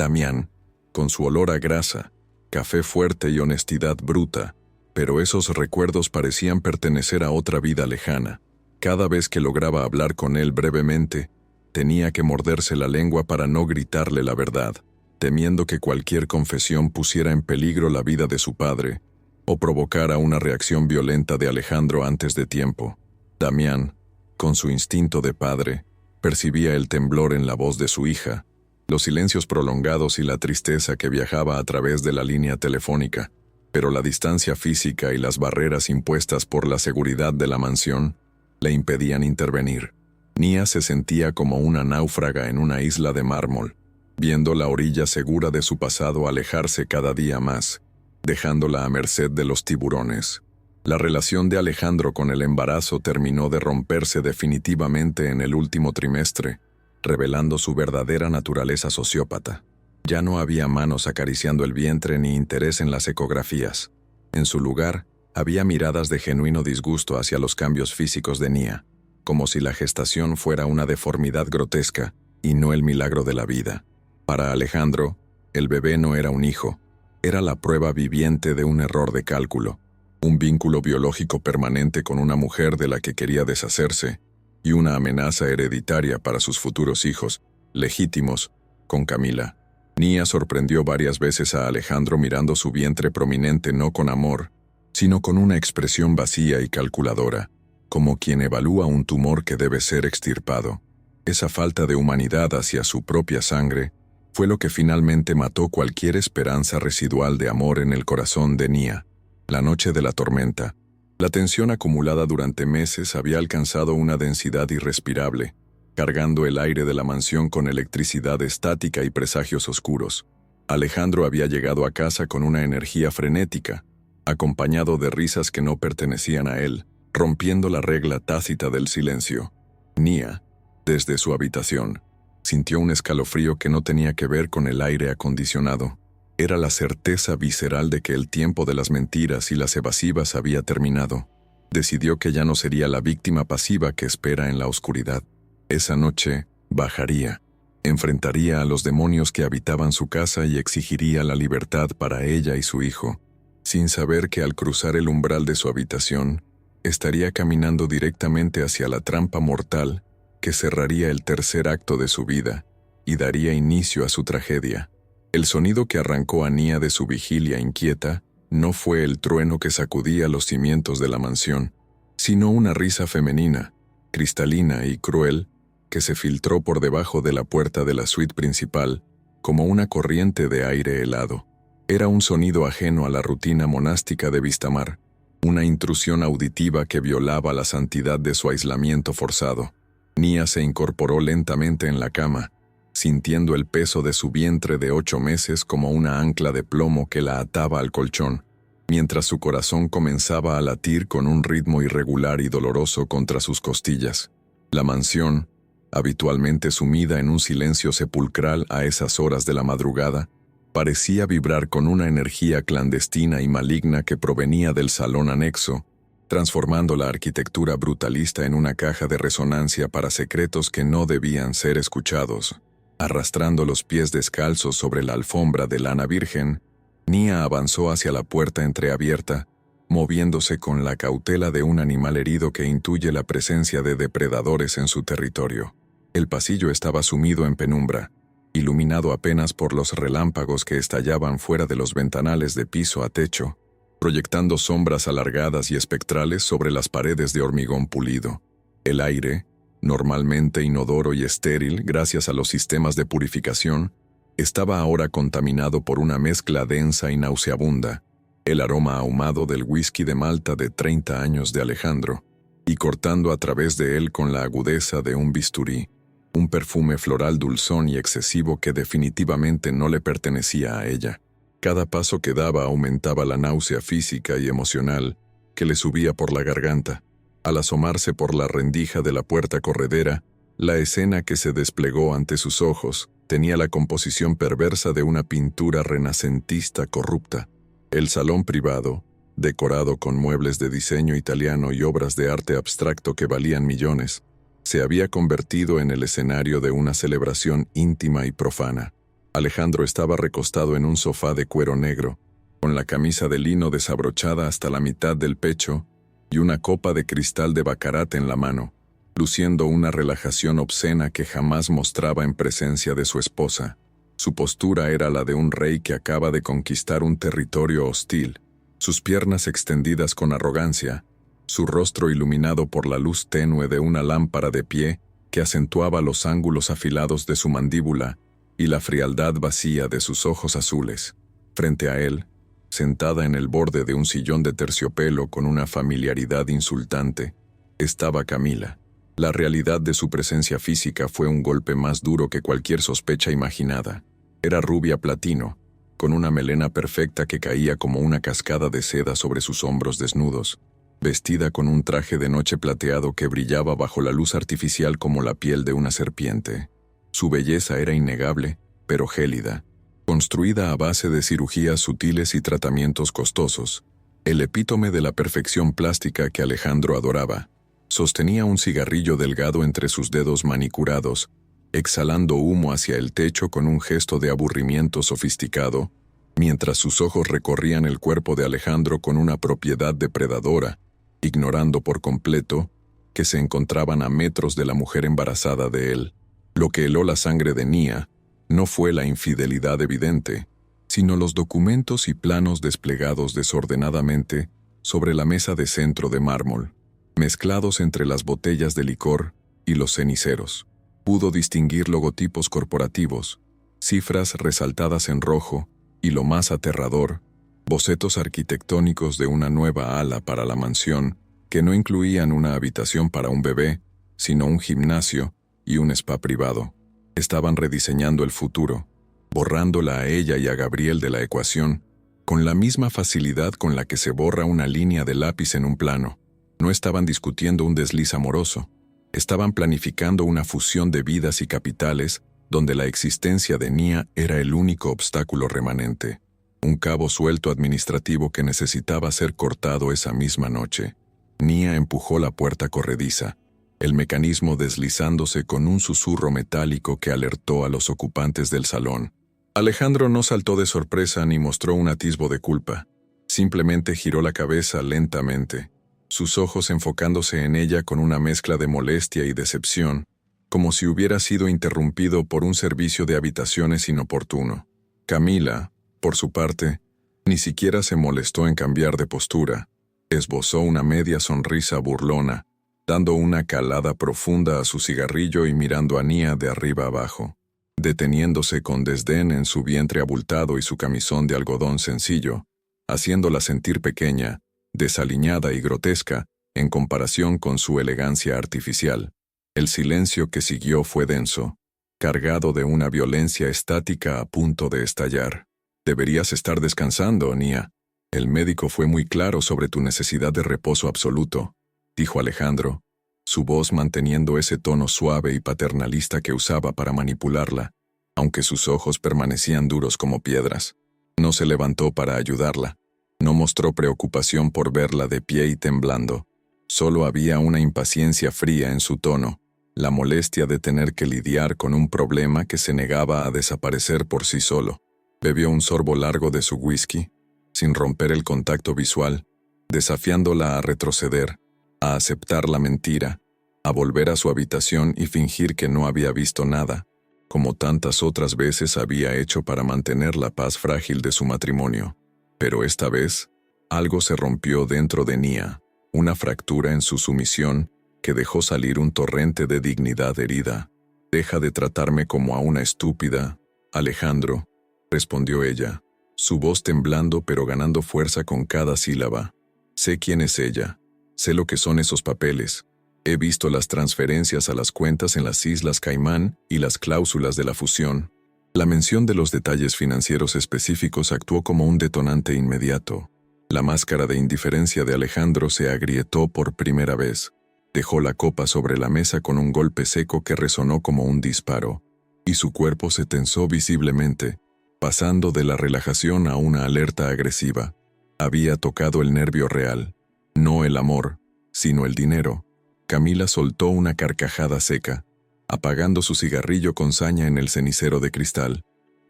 Damián, con su olor a grasa, café fuerte y honestidad bruta, pero esos recuerdos parecían pertenecer a otra vida lejana. Cada vez que lograba hablar con él brevemente, tenía que morderse la lengua para no gritarle la verdad, temiendo que cualquier confesión pusiera en peligro la vida de su padre o provocara una reacción violenta de Alejandro antes de tiempo. Damián, con su instinto de padre, percibía el temblor en la voz de su hija, los silencios prolongados y la tristeza que viajaba a través de la línea telefónica, pero la distancia física y las barreras impuestas por la seguridad de la mansión le impedían intervenir. Nia se sentía como una náufraga en una isla de mármol, viendo la orilla segura de su pasado alejarse cada día más, dejándola a merced de los tiburones. La relación de Alejandro con el embarazo terminó de romperse definitivamente en el último trimestre, revelando su verdadera naturaleza sociópata. Ya no había manos acariciando el vientre ni interés en las ecografías. En su lugar, había miradas de genuino disgusto hacia los cambios físicos de Nia, como si la gestación fuera una deformidad grotesca y no el milagro de la vida. Para Alejandro, el bebé no era un hijo, era la prueba viviente de un error de cálculo, un vínculo biológico permanente con una mujer de la que quería deshacerse y una amenaza hereditaria para sus futuros hijos, legítimos, con Camila. Nia sorprendió varias veces a Alejandro mirando su vientre prominente no con amor, sino con una expresión vacía y calculadora, como quien evalúa un tumor que debe ser extirpado. Esa falta de humanidad hacia su propia sangre fue lo que finalmente mató cualquier esperanza residual de amor en el corazón de Nia. La noche de la tormenta. La tensión acumulada durante meses había alcanzado una densidad irrespirable, cargando el aire de la mansión con electricidad estática y presagios oscuros. Alejandro había llegado a casa con una energía frenética, acompañado de risas que no pertenecían a él, rompiendo la regla tácita del silencio. Nia, desde su habitación, sintió un escalofrío que no tenía que ver con el aire acondicionado. Era la certeza visceral de que el tiempo de las mentiras y las evasivas había terminado. Decidió que ya no sería la víctima pasiva que espera en la oscuridad. Esa noche, bajaría, enfrentaría a los demonios que habitaban su casa y exigiría la libertad para ella y su hijo, sin saber que al cruzar el umbral de su habitación, estaría caminando directamente hacia la trampa mortal que cerraría el tercer acto de su vida y daría inicio a su tragedia. El sonido que arrancó a Nia de su vigilia inquieta no fue el trueno que sacudía los cimientos de la mansión, sino una risa femenina, cristalina y cruel, que se filtró por debajo de la puerta de la suite principal, como una corriente de aire helado. Era un sonido ajeno a la rutina monástica de Vistamar, una intrusión auditiva que violaba la santidad de su aislamiento forzado. Nia se incorporó lentamente en la cama, sintiendo el peso de su vientre de 8 meses como una ancla de plomo que la ataba al colchón, mientras su corazón comenzaba a latir con un ritmo irregular y doloroso contra sus costillas. La mansión, habitualmente sumida en un silencio sepulcral a esas horas de la madrugada, parecía vibrar con una energía clandestina y maligna que provenía del salón anexo, transformando la arquitectura brutalista en una caja de resonancia para secretos que no debían ser escuchados. Arrastrando los pies descalzos sobre la alfombra de lana virgen, Nia avanzó hacia la puerta entreabierta, moviéndose con la cautela de un animal herido que intuye la presencia de depredadores en su territorio. El pasillo estaba sumido en penumbra, iluminado apenas por los relámpagos que estallaban fuera de los ventanales de piso a techo, proyectando sombras alargadas y espectrales sobre las paredes de hormigón pulido. El aire, normalmente inodoro y estéril gracias a los sistemas de purificación, estaba ahora contaminado por una mezcla densa y nauseabunda, el aroma ahumado del whisky de Malta de 30 años de Alejandro, y cortando a través de él con la agudeza de un bisturí, un perfume floral dulzón y excesivo que definitivamente no le pertenecía a ella. Cada paso que daba aumentaba la náusea física y emocional que le subía por la garganta. Al asomarse por la rendija de la puerta corredera, la escena que se desplegó ante sus ojos tenía la composición perversa de una pintura renacentista corrupta. El salón privado, decorado con muebles de diseño italiano y obras de arte abstracto que valían millones, se había convertido en el escenario de una celebración íntima y profana. Alejandro estaba recostado en un sofá de cuero negro, con la camisa de lino desabrochada hasta la mitad del pecho y una copa de cristal de baccarat en la mano, luciendo una relajación obscena que jamás mostraba en presencia de su esposa. Su postura era la de un rey que acaba de conquistar un territorio hostil, sus piernas extendidas con arrogancia, su rostro iluminado por la luz tenue de una lámpara de pie que acentuaba los ángulos afilados de su mandíbula y la frialdad vacía de sus ojos azules. Frente a él, sentada en el borde de un sillón de terciopelo con una familiaridad insultante, estaba Camila. La realidad de su presencia física fue un golpe más duro que cualquier sospecha imaginada. Era rubia platino, con una melena perfecta que caía como una cascada de seda sobre sus hombros desnudos, vestida con un traje de noche plateado que brillaba bajo la luz artificial como la piel de una serpiente. Su belleza era innegable, pero gélida, construida a base de cirugías sutiles y tratamientos costosos, el epítome de la perfección plástica que Alejandro adoraba. Sostenía un cigarrillo delgado entre sus dedos manicurados, exhalando humo hacia el techo con un gesto de aburrimiento sofisticado, mientras sus ojos recorrían el cuerpo de Alejandro con una propiedad depredadora, ignorando por completo que se encontraban a metros de la mujer embarazada de él. Lo que heló la sangre de Nia no fue la infidelidad evidente, sino los documentos y planos desplegados desordenadamente sobre la mesa de centro de mármol, mezclados entre las botellas de licor y los ceniceros. Pudo distinguir logotipos corporativos, cifras resaltadas en rojo y, lo más aterrador, bocetos arquitectónicos de una nueva ala para la mansión que no incluían una habitación para un bebé, sino un gimnasio y un spa privado. Estaban rediseñando el futuro, borrándola a ella y a Gabriel de la ecuación, con la misma facilidad con la que se borra una línea de lápiz en un plano. No estaban discutiendo un desliz amoroso, estaban planificando una fusión de vidas y capitales donde la existencia de Nia era el único obstáculo remanente, un cabo suelto administrativo que necesitaba ser cortado esa misma noche. Nia empujó la puerta corrediza, el mecanismo deslizándose con un susurro metálico que alertó a los ocupantes del salón. Alejandro no saltó de sorpresa ni mostró un atisbo de culpa. Simplemente giró la cabeza lentamente, sus ojos enfocándose en ella con una mezcla de molestia y decepción, como si hubiera sido interrumpido por un servicio de habitaciones inoportuno. Camila, por su parte, ni siquiera se molestó en cambiar de postura. Esbozó una media sonrisa burlona, dando una calada profunda a su cigarrillo y mirando a Nia de arriba abajo, deteniéndose con desdén en su vientre abultado y su camisón de algodón sencillo, haciéndola sentir pequeña, desaliñada y grotesca en comparación con su elegancia artificial. El silencio que siguió fue denso, cargado de una violencia estática a punto de estallar. «Deberías estar descansando, Nia. El médico fue muy claro sobre tu necesidad de reposo absoluto», dijo Alejandro, su voz manteniendo ese tono suave y paternalista que usaba para manipularla, aunque sus ojos permanecían duros como piedras. No se levantó para ayudarla. No mostró preocupación por verla de pie y temblando. Solo había una impaciencia fría en su tono, la molestia de tener que lidiar con un problema que se negaba a desaparecer por sí solo. Bebió un sorbo largo de su whisky, sin romper el contacto visual, desafiándola a retroceder, a aceptar la mentira, a volver a su habitación y fingir que no había visto nada, como tantas otras veces había hecho para mantener la paz frágil de su matrimonio. Pero esta vez, algo se rompió dentro de Nia, una fractura en su sumisión que dejó salir un torrente de dignidad herida. «Deja de tratarme como a una estúpida, Alejandro», respondió ella, su voz temblando pero ganando fuerza con cada sílaba. «Sé quién es ella, sé lo que son esos papeles. He visto las transferencias a las cuentas en las Islas Caimán y las cláusulas de la fusión». La mención de los detalles financieros específicos actuó como un detonante inmediato. La máscara de indiferencia de Alejandro se agrietó por primera vez. Dejó la copa sobre la mesa con un golpe seco que resonó como un disparo, y su cuerpo se tensó visiblemente, pasando de la relajación a una alerta agresiva. Había tocado el nervio real, no el amor, sino el dinero. Camila soltó una carcajada seca, apagando su cigarrillo con saña en el cenicero de cristal.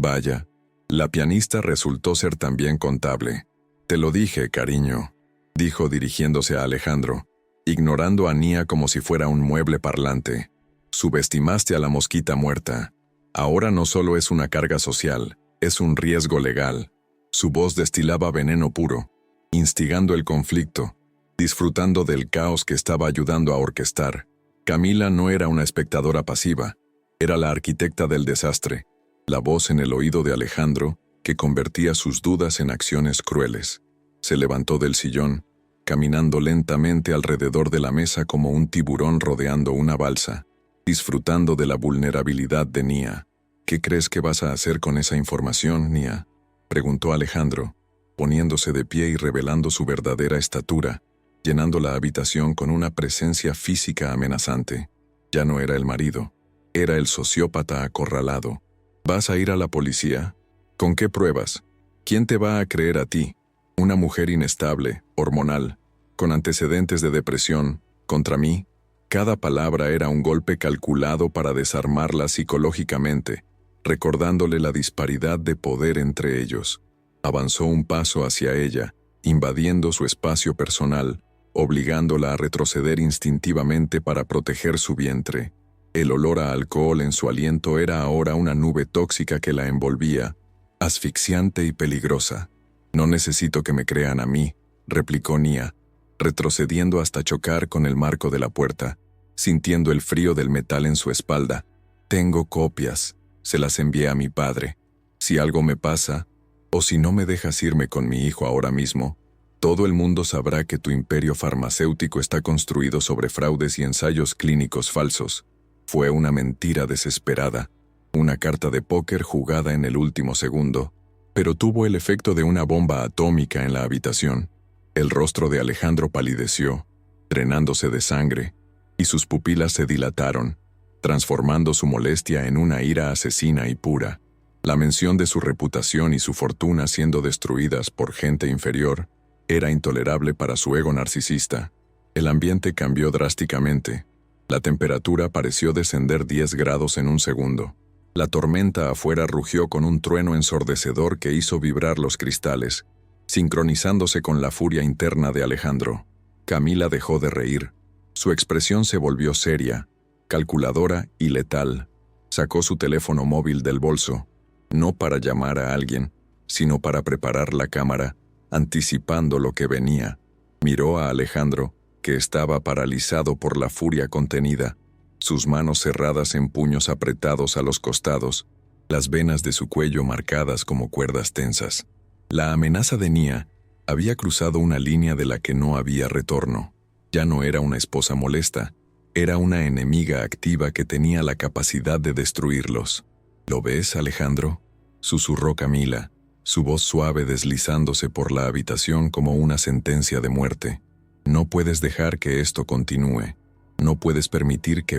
Vaya, la pianista resultó ser también contable. Te lo dije, cariño, dijo dirigiéndose a Alejandro, ignorando a Nia como si fuera un mueble parlante. Subestimaste a la mosquita muerta. Ahora no solo es una carga social, es un riesgo legal. Su voz destilaba veneno puro, instigando el conflicto, disfrutando del caos que estaba ayudando a orquestar. Camila no era una espectadora pasiva, era la arquitecta del desastre, la voz en el oído de Alejandro que convertía sus dudas en acciones crueles. Se levantó del sillón, caminando lentamente alrededor de la mesa como un tiburón rodeando una balsa, disfrutando de la vulnerabilidad de Nia. ¿Qué crees que vas a hacer con esa información, Nia?, preguntó Alejandro, poniéndose de pie y revelando su verdadera estatura, llenando la habitación con una presencia física amenazante. Ya no era el marido, era el sociópata acorralado. ¿Vas a ir a la policía? ¿Con qué pruebas? ¿Quién te va a creer a ti? Una mujer inestable, hormonal, con antecedentes de depresión, contra mí. Cada palabra era un golpe calculado para desarmarla psicológicamente, recordándole la disparidad de poder entre ellos. Avanzó un paso hacia ella, invadiendo su espacio personal, obligándola a retroceder instintivamente para proteger su vientre. El olor a alcohol en su aliento era ahora una nube tóxica que la envolvía, asfixiante y peligrosa. «No necesito que me crean a mí», replicó Nia, retrocediendo hasta chocar con el marco de la puerta, sintiendo el frío del metal en su espalda. «Tengo copias, se las envié a mi padre. Si algo me pasa, o si no me dejas irme con mi hijo ahora mismo, todo el mundo sabrá que tu imperio farmacéutico está construido sobre fraudes y ensayos clínicos falsos. Fue una mentira desesperada, una carta de póker jugada en el último segundo, pero tuvo el efecto de una bomba atómica en la habitación». El rostro de Alejandro palideció, drenándose de sangre, y sus pupilas se dilataron, transformando su molestia en una ira asesina y pura. La mención de su reputación y su fortuna siendo destruidas por gente inferior era intolerable para su ego narcisista. El ambiente cambió drásticamente. La temperatura pareció descender 10 grados en un segundo. La tormenta afuera rugió con un trueno ensordecedor que hizo vibrar los cristales, sincronizándose con la furia interna de Alejandro. Camila dejó de reír. Su expresión se volvió seria, calculadora y letal. Sacó su teléfono móvil del bolso, no para llamar a alguien, sino para preparar la cámara, anticipando lo que venía. Miró a Alejandro, que estaba paralizado por la furia contenida, sus manos cerradas en puños apretados a los costados, las venas de su cuello marcadas como cuerdas tensas. La amenaza de Nia había cruzado una línea de la que no había retorno. Ya no era una esposa molesta, era una enemiga activa que tenía la capacidad de destruirlos. «¿Lo ves, Alejandro?», susurró Camila, su voz suave deslizándose por la habitación como una sentencia de muerte. «No puedes dejar que esto continúe. No puedes permitir que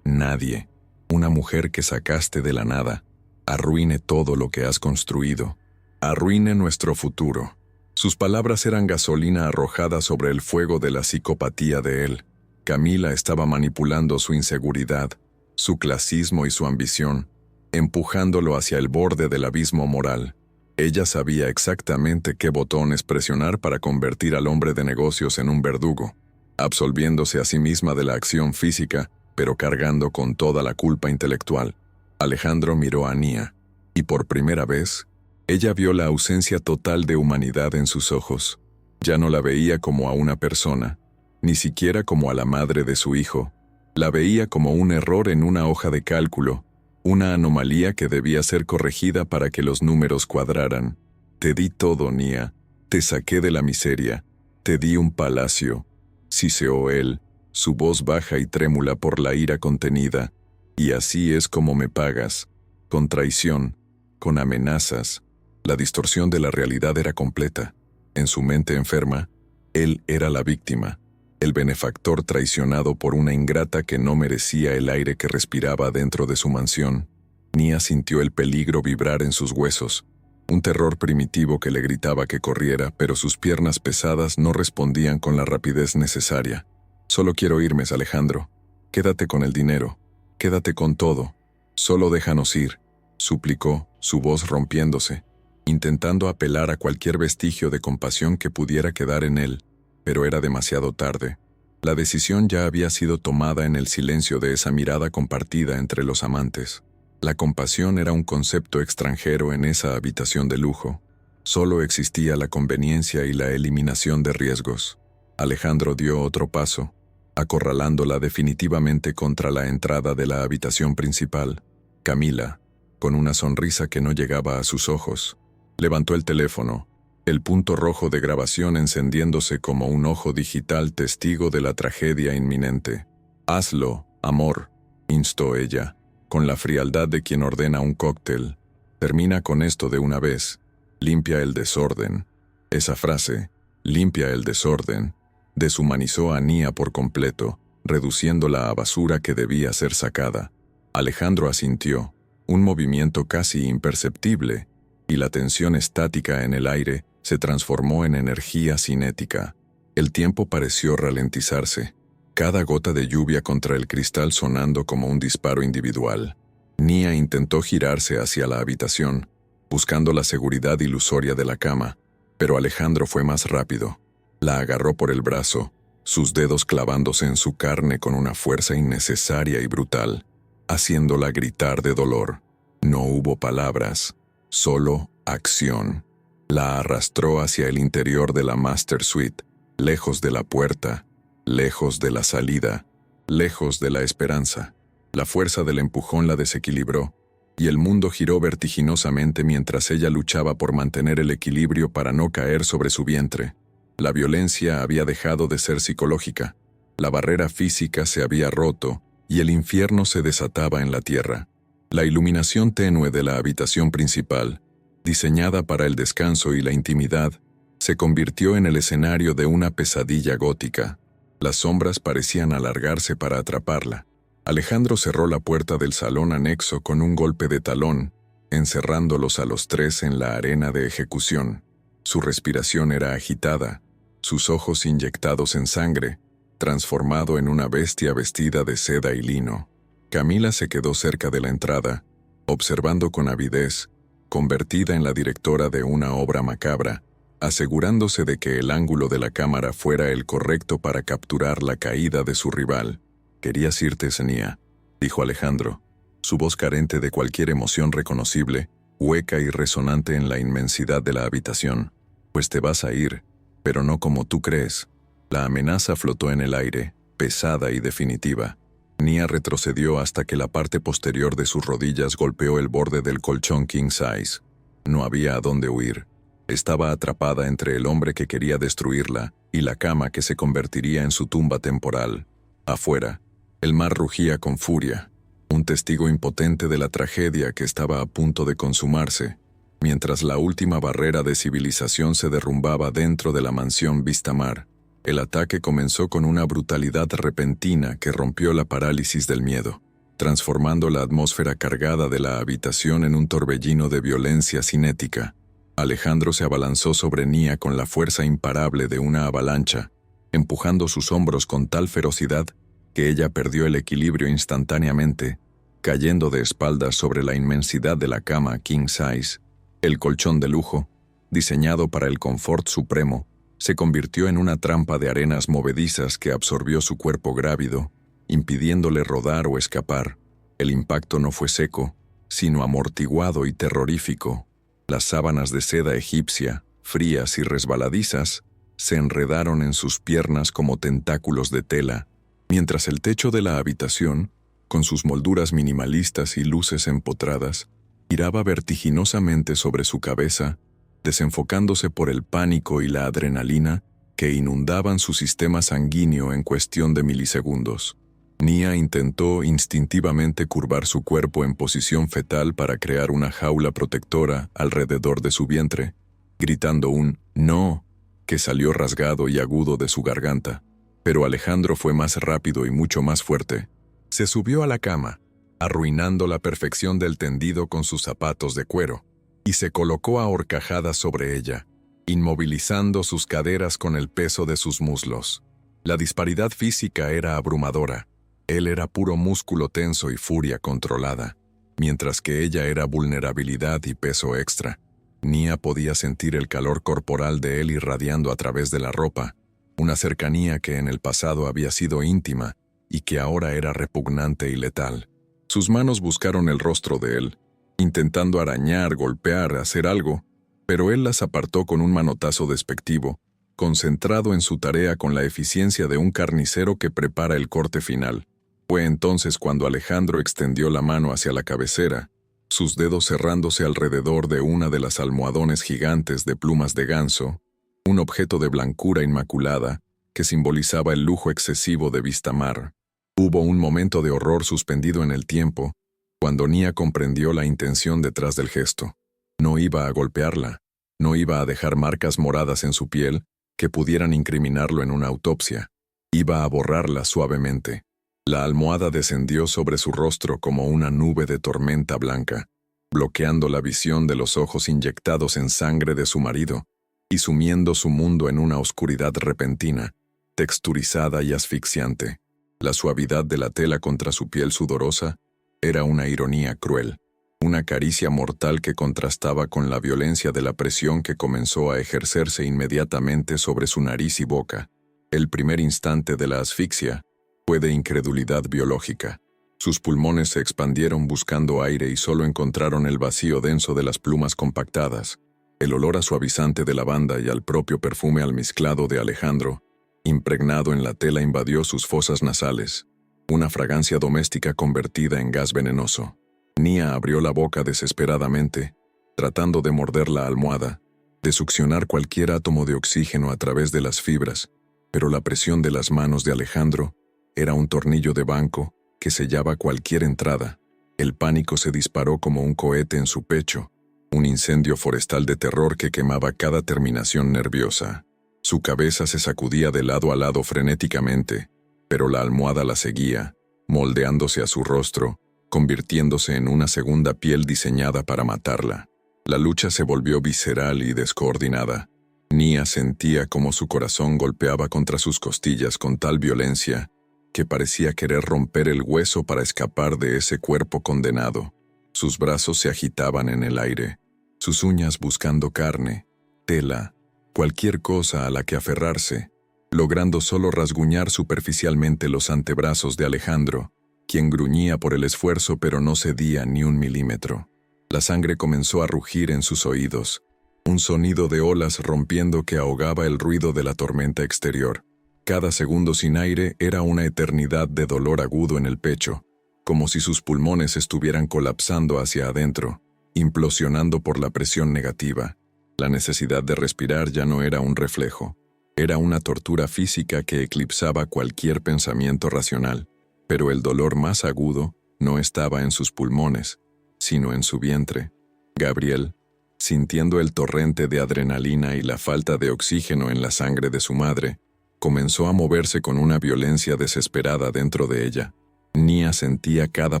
nadie, una mujer que sacaste de la nada, arruine todo lo que has construido. Arruine nuestro futuro». Sus palabras eran gasolina arrojada sobre el fuego de la psicopatía de él. Camila estaba manipulando su inseguridad, su clasismo y su ambición, empujándolo hacia el borde del abismo moral. Ella sabía exactamente qué botones presionar para convertir al hombre de negocios en un verdugo, absolviéndose a sí misma de la acción física, pero cargando con toda la culpa intelectual. Alejandro miró a Nia, y por primera vez, ella vio la ausencia total de humanidad en sus ojos. Ya no la veía como a una persona, ni siquiera como a la madre de su hijo. La veía como un error en una hoja de cálculo, una anomalía que debía ser corregida para que los números cuadraran. «Te di todo, Nia. Te saqué de la miseria. Te di un palacio», siseó él, su voz baja y trémula por la ira contenida. «Y así es como me pagas. Con traición, con amenazas». La distorsión de la realidad era completa. En su mente enferma, él era la víctima, el benefactor traicionado por una ingrata que no merecía el aire que respiraba dentro de su mansión. Nia sintió el peligro vibrar en sus huesos, un terror primitivo que le gritaba que corriera, pero sus piernas pesadas no respondían con la rapidez necesaria. «Solo quiero irme, Alejandro. Quédate con el dinero. Quédate con todo. Solo déjanos ir». suplicó, su voz rompiéndose, intentando apelar a cualquier vestigio de compasión que pudiera quedar en él, pero era demasiado tarde. La decisión ya había sido tomada en el silencio de esa mirada compartida entre los amantes. La compasión era un concepto extranjero en esa habitación de lujo. Solo existía la conveniencia y la eliminación de riesgos. Alejandro dio otro paso, acorralándola definitivamente contra la entrada de la habitación principal. Camila, con una sonrisa que no llegaba a sus ojos, levantó el teléfono, el punto rojo de grabación encendiéndose como un ojo digital testigo de la tragedia inminente. «Hazlo, amor», instó ella, con la frialdad de quien ordena un cóctel. «Termina con esto de una vez. Limpia el desorden». Esa frase, «limpia el desorden», deshumanizó a Nia por completo, reduciéndola a basura que debía ser sacada. Alejandro asintió, un movimiento casi imperceptible, y la tensión estática en el aire se transformó en energía cinética. El tiempo pareció ralentizarse, cada gota de lluvia contra el cristal sonando como un disparo individual. Nia intentó girarse hacia la habitación, buscando la seguridad ilusoria de la cama, pero Alejandro fue más rápido. La agarró por el brazo, sus dedos clavándose en su carne con una fuerza innecesaria y brutal, haciéndola gritar de dolor. No hubo palabras, solo acción. La arrastró hacia el interior de la Master Suite, lejos de la puerta, lejos de la salida, lejos de la esperanza. La fuerza del empujón la desequilibró, y el mundo giró vertiginosamente mientras ella luchaba por mantener el equilibrio para no caer sobre su vientre. La violencia había dejado de ser psicológica, la barrera física se había roto y el infierno se desataba en la tierra. La iluminación tenue de la habitación principal, diseñada para el descanso y la intimidad, se convirtió en el escenario de una pesadilla gótica. Las sombras parecían alargarse para atraparla. Alejandro cerró la puerta del salón anexo con un golpe de talón, encerrándolos a los tres en la arena de ejecución. Su respiración era agitada, sus ojos inyectados en sangre, transformado en una bestia vestida de seda y lino. Camila se quedó cerca de la entrada, observando con avidez, convertida en la directora de una obra macabra, asegurándose de que el ángulo de la cámara fuera el correcto para capturar la caída de su rival. «Querías irte, Nia», dijo Alejandro, su voz carente de cualquier emoción reconocible, hueca y resonante en la inmensidad de la habitación. «Pues te vas a ir, pero no como tú crees». La amenaza flotó en el aire, pesada y definitiva. Nia retrocedió hasta que la parte posterior de sus rodillas golpeó el borde del colchón king size. No había a dónde huir. Estaba atrapada entre el hombre que quería destruirla y la cama que se convertiría en su tumba temporal. Afuera, el mar rugía con furia, un testigo impotente de la tragedia que estaba a punto de consumarse, mientras la última barrera de civilización se derrumbaba dentro de la mansión Vistamar. El ataque comenzó con una brutalidad repentina que rompió la parálisis del miedo, transformando la atmósfera cargada de la habitación en un torbellino de violencia cinética. Alejandro se abalanzó sobre Nia con la fuerza imparable de una avalancha, empujando sus hombros con tal ferocidad que ella perdió el equilibrio instantáneamente, cayendo de espaldas sobre la inmensidad de la cama king size. El colchón de lujo, diseñado para el confort supremo, se convirtió en una trampa de arenas movedizas que absorbió su cuerpo grávido, impidiéndole rodar o escapar. El impacto no fue seco, sino amortiguado y terrorífico. Las sábanas de seda egipcia, frías y resbaladizas, se enredaron en sus piernas como tentáculos de tela, mientras el techo de la habitación, con sus molduras minimalistas y luces empotradas, giraba vertiginosamente sobre su cabeza, desenfocándose por el pánico y la adrenalina que inundaban su sistema sanguíneo en cuestión de milisegundos. Nia intentó instintivamente curvar su cuerpo en posición fetal para crear una jaula protectora alrededor de su vientre, gritando un «no» que salió rasgado y agudo de su garganta. Pero Alejandro fue más rápido y mucho más fuerte. Se subió a la cama, arruinando la perfección del tendido con sus zapatos de cuero, y se colocó a horcajadas sobre ella, inmovilizando sus caderas con el peso de sus muslos. La disparidad física era abrumadora. Él era puro músculo tenso y furia controlada, Mientras que ella era vulnerabilidad y peso extra, Nia podía sentir el calor corporal de él irradiando a través de la ropa, una cercanía que en el pasado había sido íntima y que ahora era repugnante y letal. Sus manos buscaron el rostro de él, intentando arañar, golpear, hacer algo, pero él las apartó con un manotazo despectivo, concentrado en su tarea con la eficiencia de un carnicero que prepara el corte final. Fue entonces cuando Alejandro extendió la mano hacia la cabecera, sus dedos cerrándose alrededor de una de las almohadones gigantes de plumas de ganso, un objeto de blancura inmaculada que simbolizaba el lujo excesivo de Vistamar. Hubo un momento de horror suspendido en el tiempo, cuando Nia comprendió la intención detrás del gesto. No iba a golpearla, no iba a dejar marcas moradas en su piel que pudieran incriminarlo en una autopsia. Iba a borrarla suavemente. La almohada descendió sobre su rostro como una nube de tormenta blanca, bloqueando la visión de los ojos inyectados en sangre de su marido y sumiendo su mundo en una oscuridad repentina, texturizada y asfixiante. La suavidad de la tela contra su piel sudorosa era una ironía cruel, una caricia mortal que contrastaba con la violencia de la presión que comenzó a ejercerse inmediatamente sobre su nariz y boca. El primer instante de la asfixia fue de incredulidad biológica. Sus pulmones se expandieron buscando aire y solo encontraron el vacío denso de las plumas compactadas. El olor a suavizante de lavanda y al propio perfume almizclado de Alejandro, impregnado en la tela, invadió sus fosas nasales, una fragancia doméstica convertida en gas venenoso. Nia abrió la boca desesperadamente, tratando de morder la almohada, de succionar cualquier átomo de oxígeno a través de las fibras, pero la presión de las manos de Alejandro era un tornillo de banco que sellaba cualquier entrada. El pánico se disparó como un cohete en su pecho, un incendio forestal de terror que quemaba cada terminación nerviosa. Su cabeza se sacudía de lado a lado frenéticamente, pero la almohada la seguía, moldeándose a su rostro, convirtiéndose en una segunda piel diseñada para matarla. La lucha se volvió visceral y descoordinada. Nia sentía como su corazón golpeaba contra sus costillas con tal violencia que parecía querer romper el hueso para escapar de ese cuerpo condenado. Sus brazos se agitaban en el aire, sus uñas buscando carne, tela, cualquier cosa a la que aferrarse, logrando solo rasguñar superficialmente los antebrazos de Alejandro, quien gruñía por el esfuerzo pero no cedía ni un milímetro. La sangre comenzó a rugir en sus oídos, un sonido de olas rompiendo que ahogaba el ruido de la tormenta exterior. Cada segundo sin aire era una eternidad de dolor agudo en el pecho, como si sus pulmones estuvieran colapsando hacia adentro, implosionando por la presión negativa. La necesidad de respirar ya no era un reflejo, era una tortura física que eclipsaba cualquier pensamiento racional. Pero el dolor más agudo no estaba en sus pulmones, sino en su vientre. Gabriel, sintiendo el torrente de adrenalina y la falta de oxígeno en la sangre de su madre, comenzó a moverse con una violencia desesperada dentro de ella. Nia sentía cada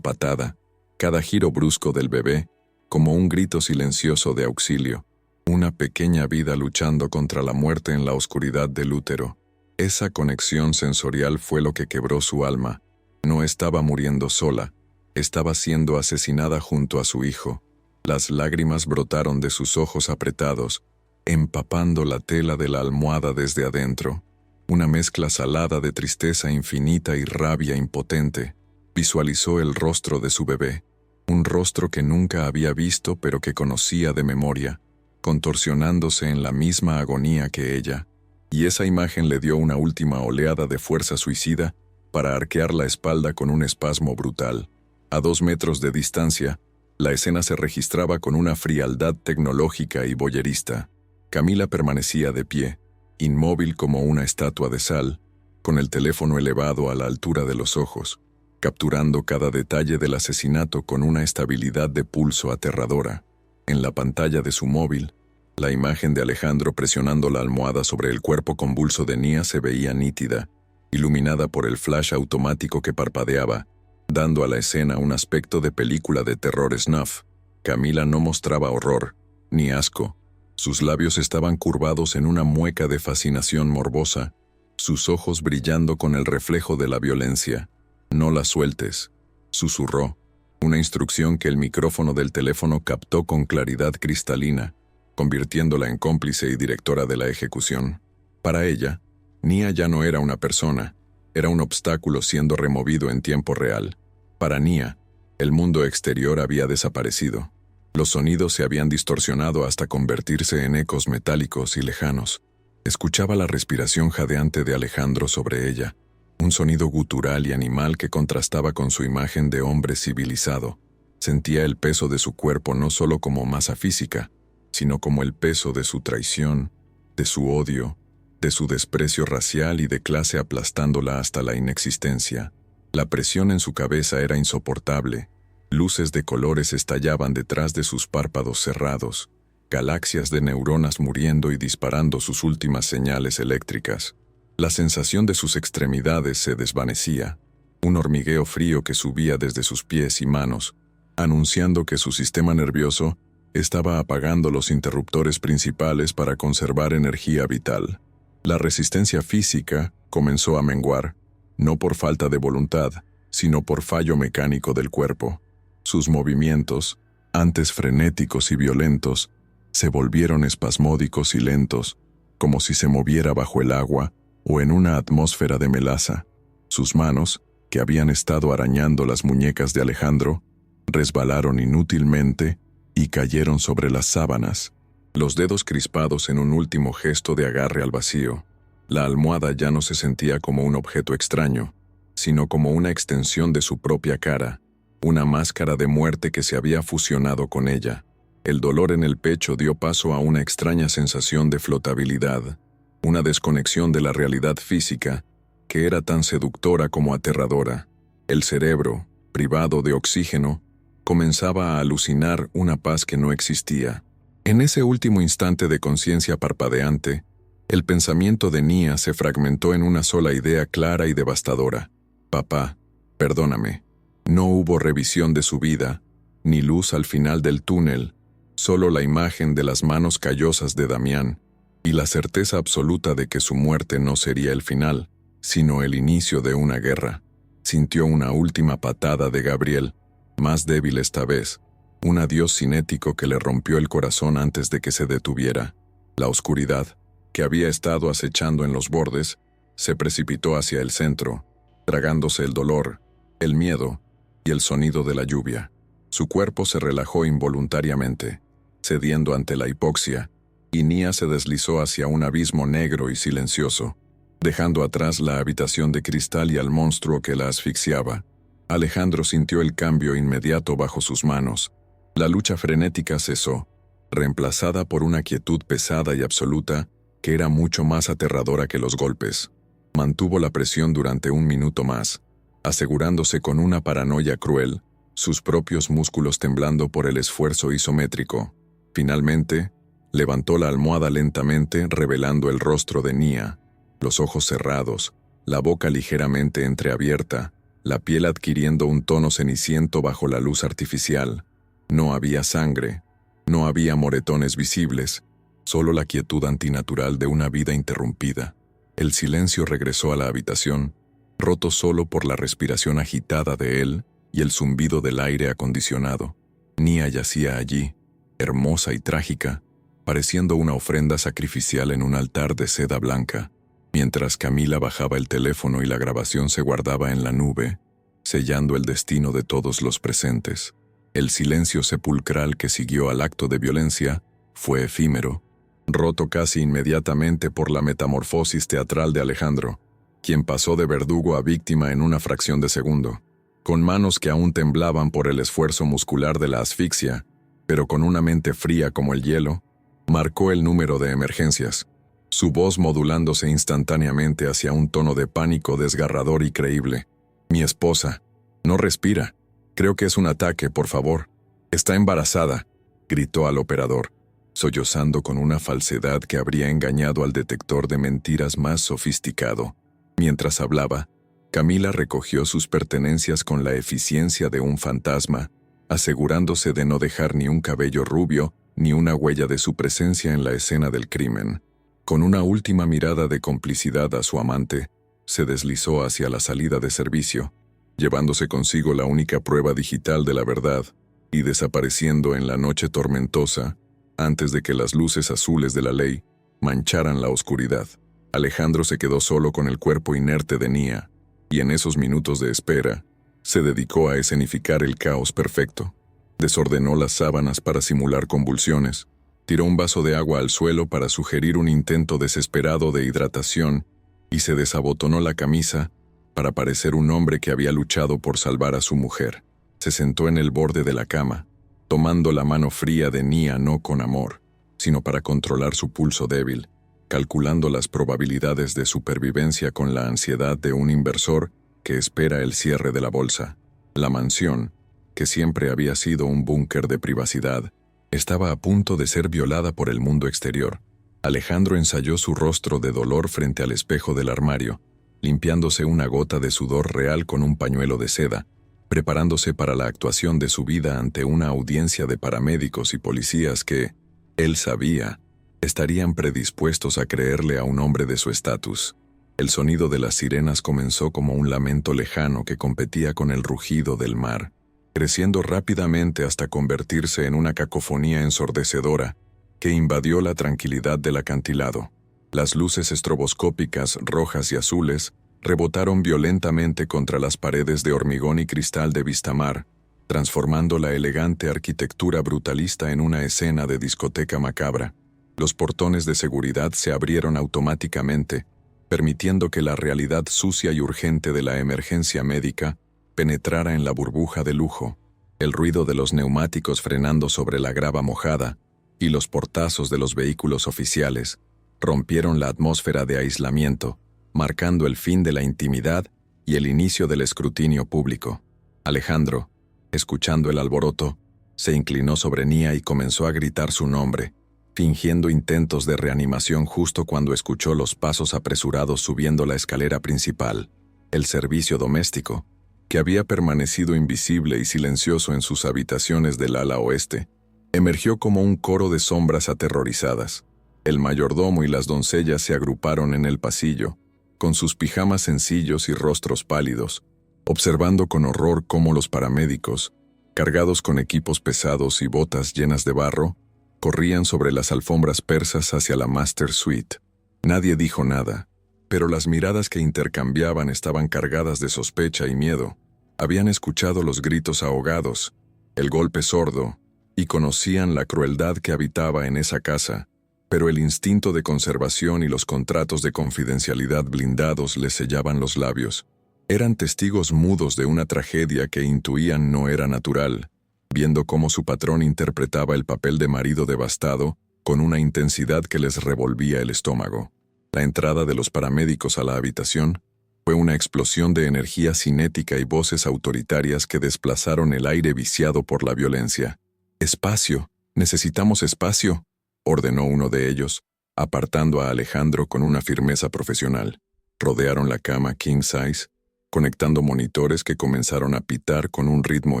patada, cada giro brusco del bebé, como un grito silencioso de auxilio, una pequeña vida luchando contra la muerte en la oscuridad del útero. Esa conexión sensorial fue lo que quebró su alma. No estaba muriendo sola, estaba siendo asesinada junto a su hijo. Las lágrimas brotaron de sus ojos apretados, empapando la tela de la almohada desde adentro. Una mezcla salada de tristeza infinita y rabia impotente. Visualizó el rostro de su bebé, un rostro que nunca había visto pero que conocía de memoria, contorsionándose en la misma agonía que ella, y esa imagen le dio una última oleada de fuerza suicida para arquear la espalda con un espasmo brutal. A 2 metros de distancia, la escena se registraba con una frialdad tecnológica y voyerista. Camila permanecía de pie, inmóvil como una estatua de sal, con el teléfono elevado a la altura de los ojos, capturando cada detalle del asesinato con una estabilidad de pulso aterradora. En la pantalla de su móvil, la imagen de Alejandro presionando la almohada sobre el cuerpo convulso de Nia se veía nítida, iluminada por el flash automático que parpadeaba, dando a la escena un aspecto de película de terror snuff. Camila no mostraba horror, ni asco. Sus labios estaban curvados en una mueca de fascinación morbosa, sus ojos brillando con el reflejo de la violencia. «No la sueltes», susurró. una instrucción que el micrófono del teléfono captó con claridad cristalina, convirtiéndola en cómplice y directora de la ejecución. Para ella, Nia ya no era una persona, era un obstáculo siendo removido en tiempo real. Para Nia, el mundo exterior había desaparecido. Los sonidos se habían distorsionado hasta convertirse en ecos metálicos y lejanos. Escuchaba la respiración jadeante de Alejandro sobre ella, un sonido gutural y animal que contrastaba con su imagen de hombre civilizado. Sentía el peso de su cuerpo no solo como masa física, sino como el peso de su traición, de su odio, de su desprecio racial y de clase aplastándola hasta la inexistencia. La presión en su cabeza era insoportable. Luces de colores estallaban detrás de sus párpados cerrados, galaxias de neuronas muriendo y disparando sus últimas señales eléctricas. La sensación de sus extremidades se desvanecía, un hormigueo frío que subía desde sus pies y manos, anunciando que su sistema nervioso estaba apagando los interruptores principales para conservar energía vital. La resistencia física comenzó a menguar, no por falta de voluntad, sino por fallo mecánico del cuerpo. Sus movimientos, antes frenéticos y violentos, se volvieron espasmódicos y lentos, como si se moviera bajo el agua o en una atmósfera de melaza. Sus manos, que habían estado arañando las muñecas de Alejandro, resbalaron inútilmente y cayeron sobre las sábanas, los dedos crispados en un último gesto de agarre al vacío. La almohada ya no se sentía como un objeto extraño, sino como una extensión de su propia cara, una máscara de muerte que se había fusionado con ella. El dolor en el pecho dio paso a una extraña sensación de flotabilidad, una desconexión de la realidad física, que era tan seductora como aterradora. El cerebro, privado de oxígeno, comenzaba a alucinar una paz que no existía. En ese último instante de conciencia parpadeante, el pensamiento de Nia se fragmentó en una sola idea clara y devastadora. Papá, perdóname. No hubo revisión de su vida, ni luz al final del túnel, solo la imagen de las manos callosas de Damián, y la certeza absoluta de que su muerte no sería el final, sino el inicio de una guerra. Sintió una última patada de Gabriel, más débil esta vez, un adiós cinético que le rompió el corazón antes de que se detuviera. La oscuridad, que había estado acechando en los bordes, se precipitó hacia el centro, tragándose el dolor, el miedo y el sonido de la lluvia. Su cuerpo se relajó involuntariamente, cediendo ante la hipoxia, y Nia se deslizó hacia un abismo negro y silencioso, dejando atrás la habitación de cristal y al monstruo que la asfixiaba. Alejandro sintió el cambio inmediato bajo sus manos. La lucha frenética cesó, reemplazada por una quietud pesada y absoluta que era mucho más aterradora que los golpes. Mantuvo la presión durante un minuto más, asegurándose con una paranoia cruel, sus propios músculos temblando por el esfuerzo isométrico. Finalmente, levantó la almohada lentamente, revelando el rostro de Nia, los ojos cerrados, la boca ligeramente entreabierta, la piel adquiriendo un tono ceniciento bajo la luz artificial. No había sangre, no había moretones visibles, solo la quietud antinatural de una vida interrumpida. El silencio regresó a la habitación, roto solo por la respiración agitada de él y el zumbido del aire acondicionado. Nia yacía allí, hermosa y trágica, pareciendo una ofrenda sacrificial en un altar de seda blanca, mientras Camila bajaba el teléfono y la grabación se guardaba en la nube, sellando el destino de todos los presentes. El silencio sepulcral que siguió al acto de violencia fue efímero, roto casi inmediatamente por la metamorfosis teatral de Alejandro, quien pasó de verdugo a víctima en una fracción de segundo, con manos que aún temblaban por el esfuerzo muscular de la asfixia, pero con una mente fría como el hielo, marcó el número de emergencias, su voz modulándose instantáneamente hacia un tono de pánico desgarrador y creíble. Mi esposa. No respira. Creo que es un ataque, por favor. Está embarazada, gritó al operador, sollozando con una falsedad que habría engañado al detector de mentiras más sofisticado. Mientras hablaba, Camila recogió sus pertenencias con la eficiencia de un fantasma, asegurándose de no dejar ni un cabello rubio ni una huella de su presencia en la escena del crimen. Con una última mirada de complicidad a su amante, se deslizó hacia la salida de servicio, llevándose consigo la única prueba digital de la verdad y desapareciendo en la noche tormentosa antes de que las luces azules de la ley mancharan la oscuridad. Alejandro se quedó solo con el cuerpo inerte de Nia, y en esos minutos de espera, se dedicó a escenificar el caos perfecto. Desordenó las sábanas para simular convulsiones, tiró un vaso de agua al suelo para sugerir un intento desesperado de hidratación y se desabotonó la camisa para parecer un hombre que había luchado por salvar a su mujer. Se sentó en el borde de la cama, tomando la mano fría de Nia no con amor, sino para controlar su pulso débil, calculando las probabilidades de supervivencia con la ansiedad de un inversor que espera el cierre de la bolsa. La mansión, que siempre había sido un búnker de privacidad, estaba a punto de ser violada por el mundo exterior. Alejandro ensayó su rostro de dolor frente al espejo del armario, limpiándose una gota de sudor real con un pañuelo de seda, preparándose para la actuación de su vida ante una audiencia de paramédicos y policías que, él sabía, estarían predispuestos a creerle a un hombre de su estatus. El sonido de las sirenas comenzó como un lamento lejano que competía con el rugido del mar, creciendo rápidamente hasta convertirse en una cacofonía ensordecedora que invadió la tranquilidad del acantilado. Las luces estroboscópicas rojas y azules rebotaron violentamente contra las paredes de hormigón y cristal de Vistamar, transformando la elegante arquitectura brutalista en una escena de discoteca macabra. Los portones de seguridad se abrieron automáticamente, permitiendo que la realidad sucia y urgente de la emergencia médica penetrara en la burbuja de lujo. El ruido de los neumáticos frenando sobre la grava mojada y los portazos de los vehículos oficiales rompieron la atmósfera de aislamiento, marcando el fin de la intimidad y el inicio del escrutinio público. Alejandro, escuchando el alboroto, se inclinó sobre Nia y comenzó a gritar su nombre, fingiendo intentos de reanimación justo cuando escuchó los pasos apresurados subiendo la escalera principal. El servicio doméstico, que había permanecido invisible y silencioso en sus habitaciones del ala oeste, emergió como un coro de sombras aterrorizadas. El mayordomo y las doncellas se agruparon en el pasillo, con sus pijamas sencillos y rostros pálidos, observando con horror cómo los paramédicos, cargados con equipos pesados y botas llenas de barro, corrían sobre las alfombras persas hacia la Master Suite. Nadie dijo nada, pero las miradas que intercambiaban estaban cargadas de sospecha y miedo. Habían escuchado los gritos ahogados, el golpe sordo, y conocían la crueldad que habitaba en esa casa, pero el instinto de conservación y los contratos de confidencialidad blindados les sellaban los labios. Eran testigos mudos de una tragedia que intuían no era natural, viendo cómo su patrón interpretaba el papel de marido devastado con una intensidad que les revolvía el estómago. La entrada de los paramédicos a la habitación fue una explosión de energía cinética y voces autoritarias que desplazaron el aire viciado por la violencia. «Espacio, necesitamos espacio», ordenó uno de ellos, apartando a Alejandro con una firmeza profesional. Rodearon la cama king size, conectando monitores que comenzaron a pitar con un ritmo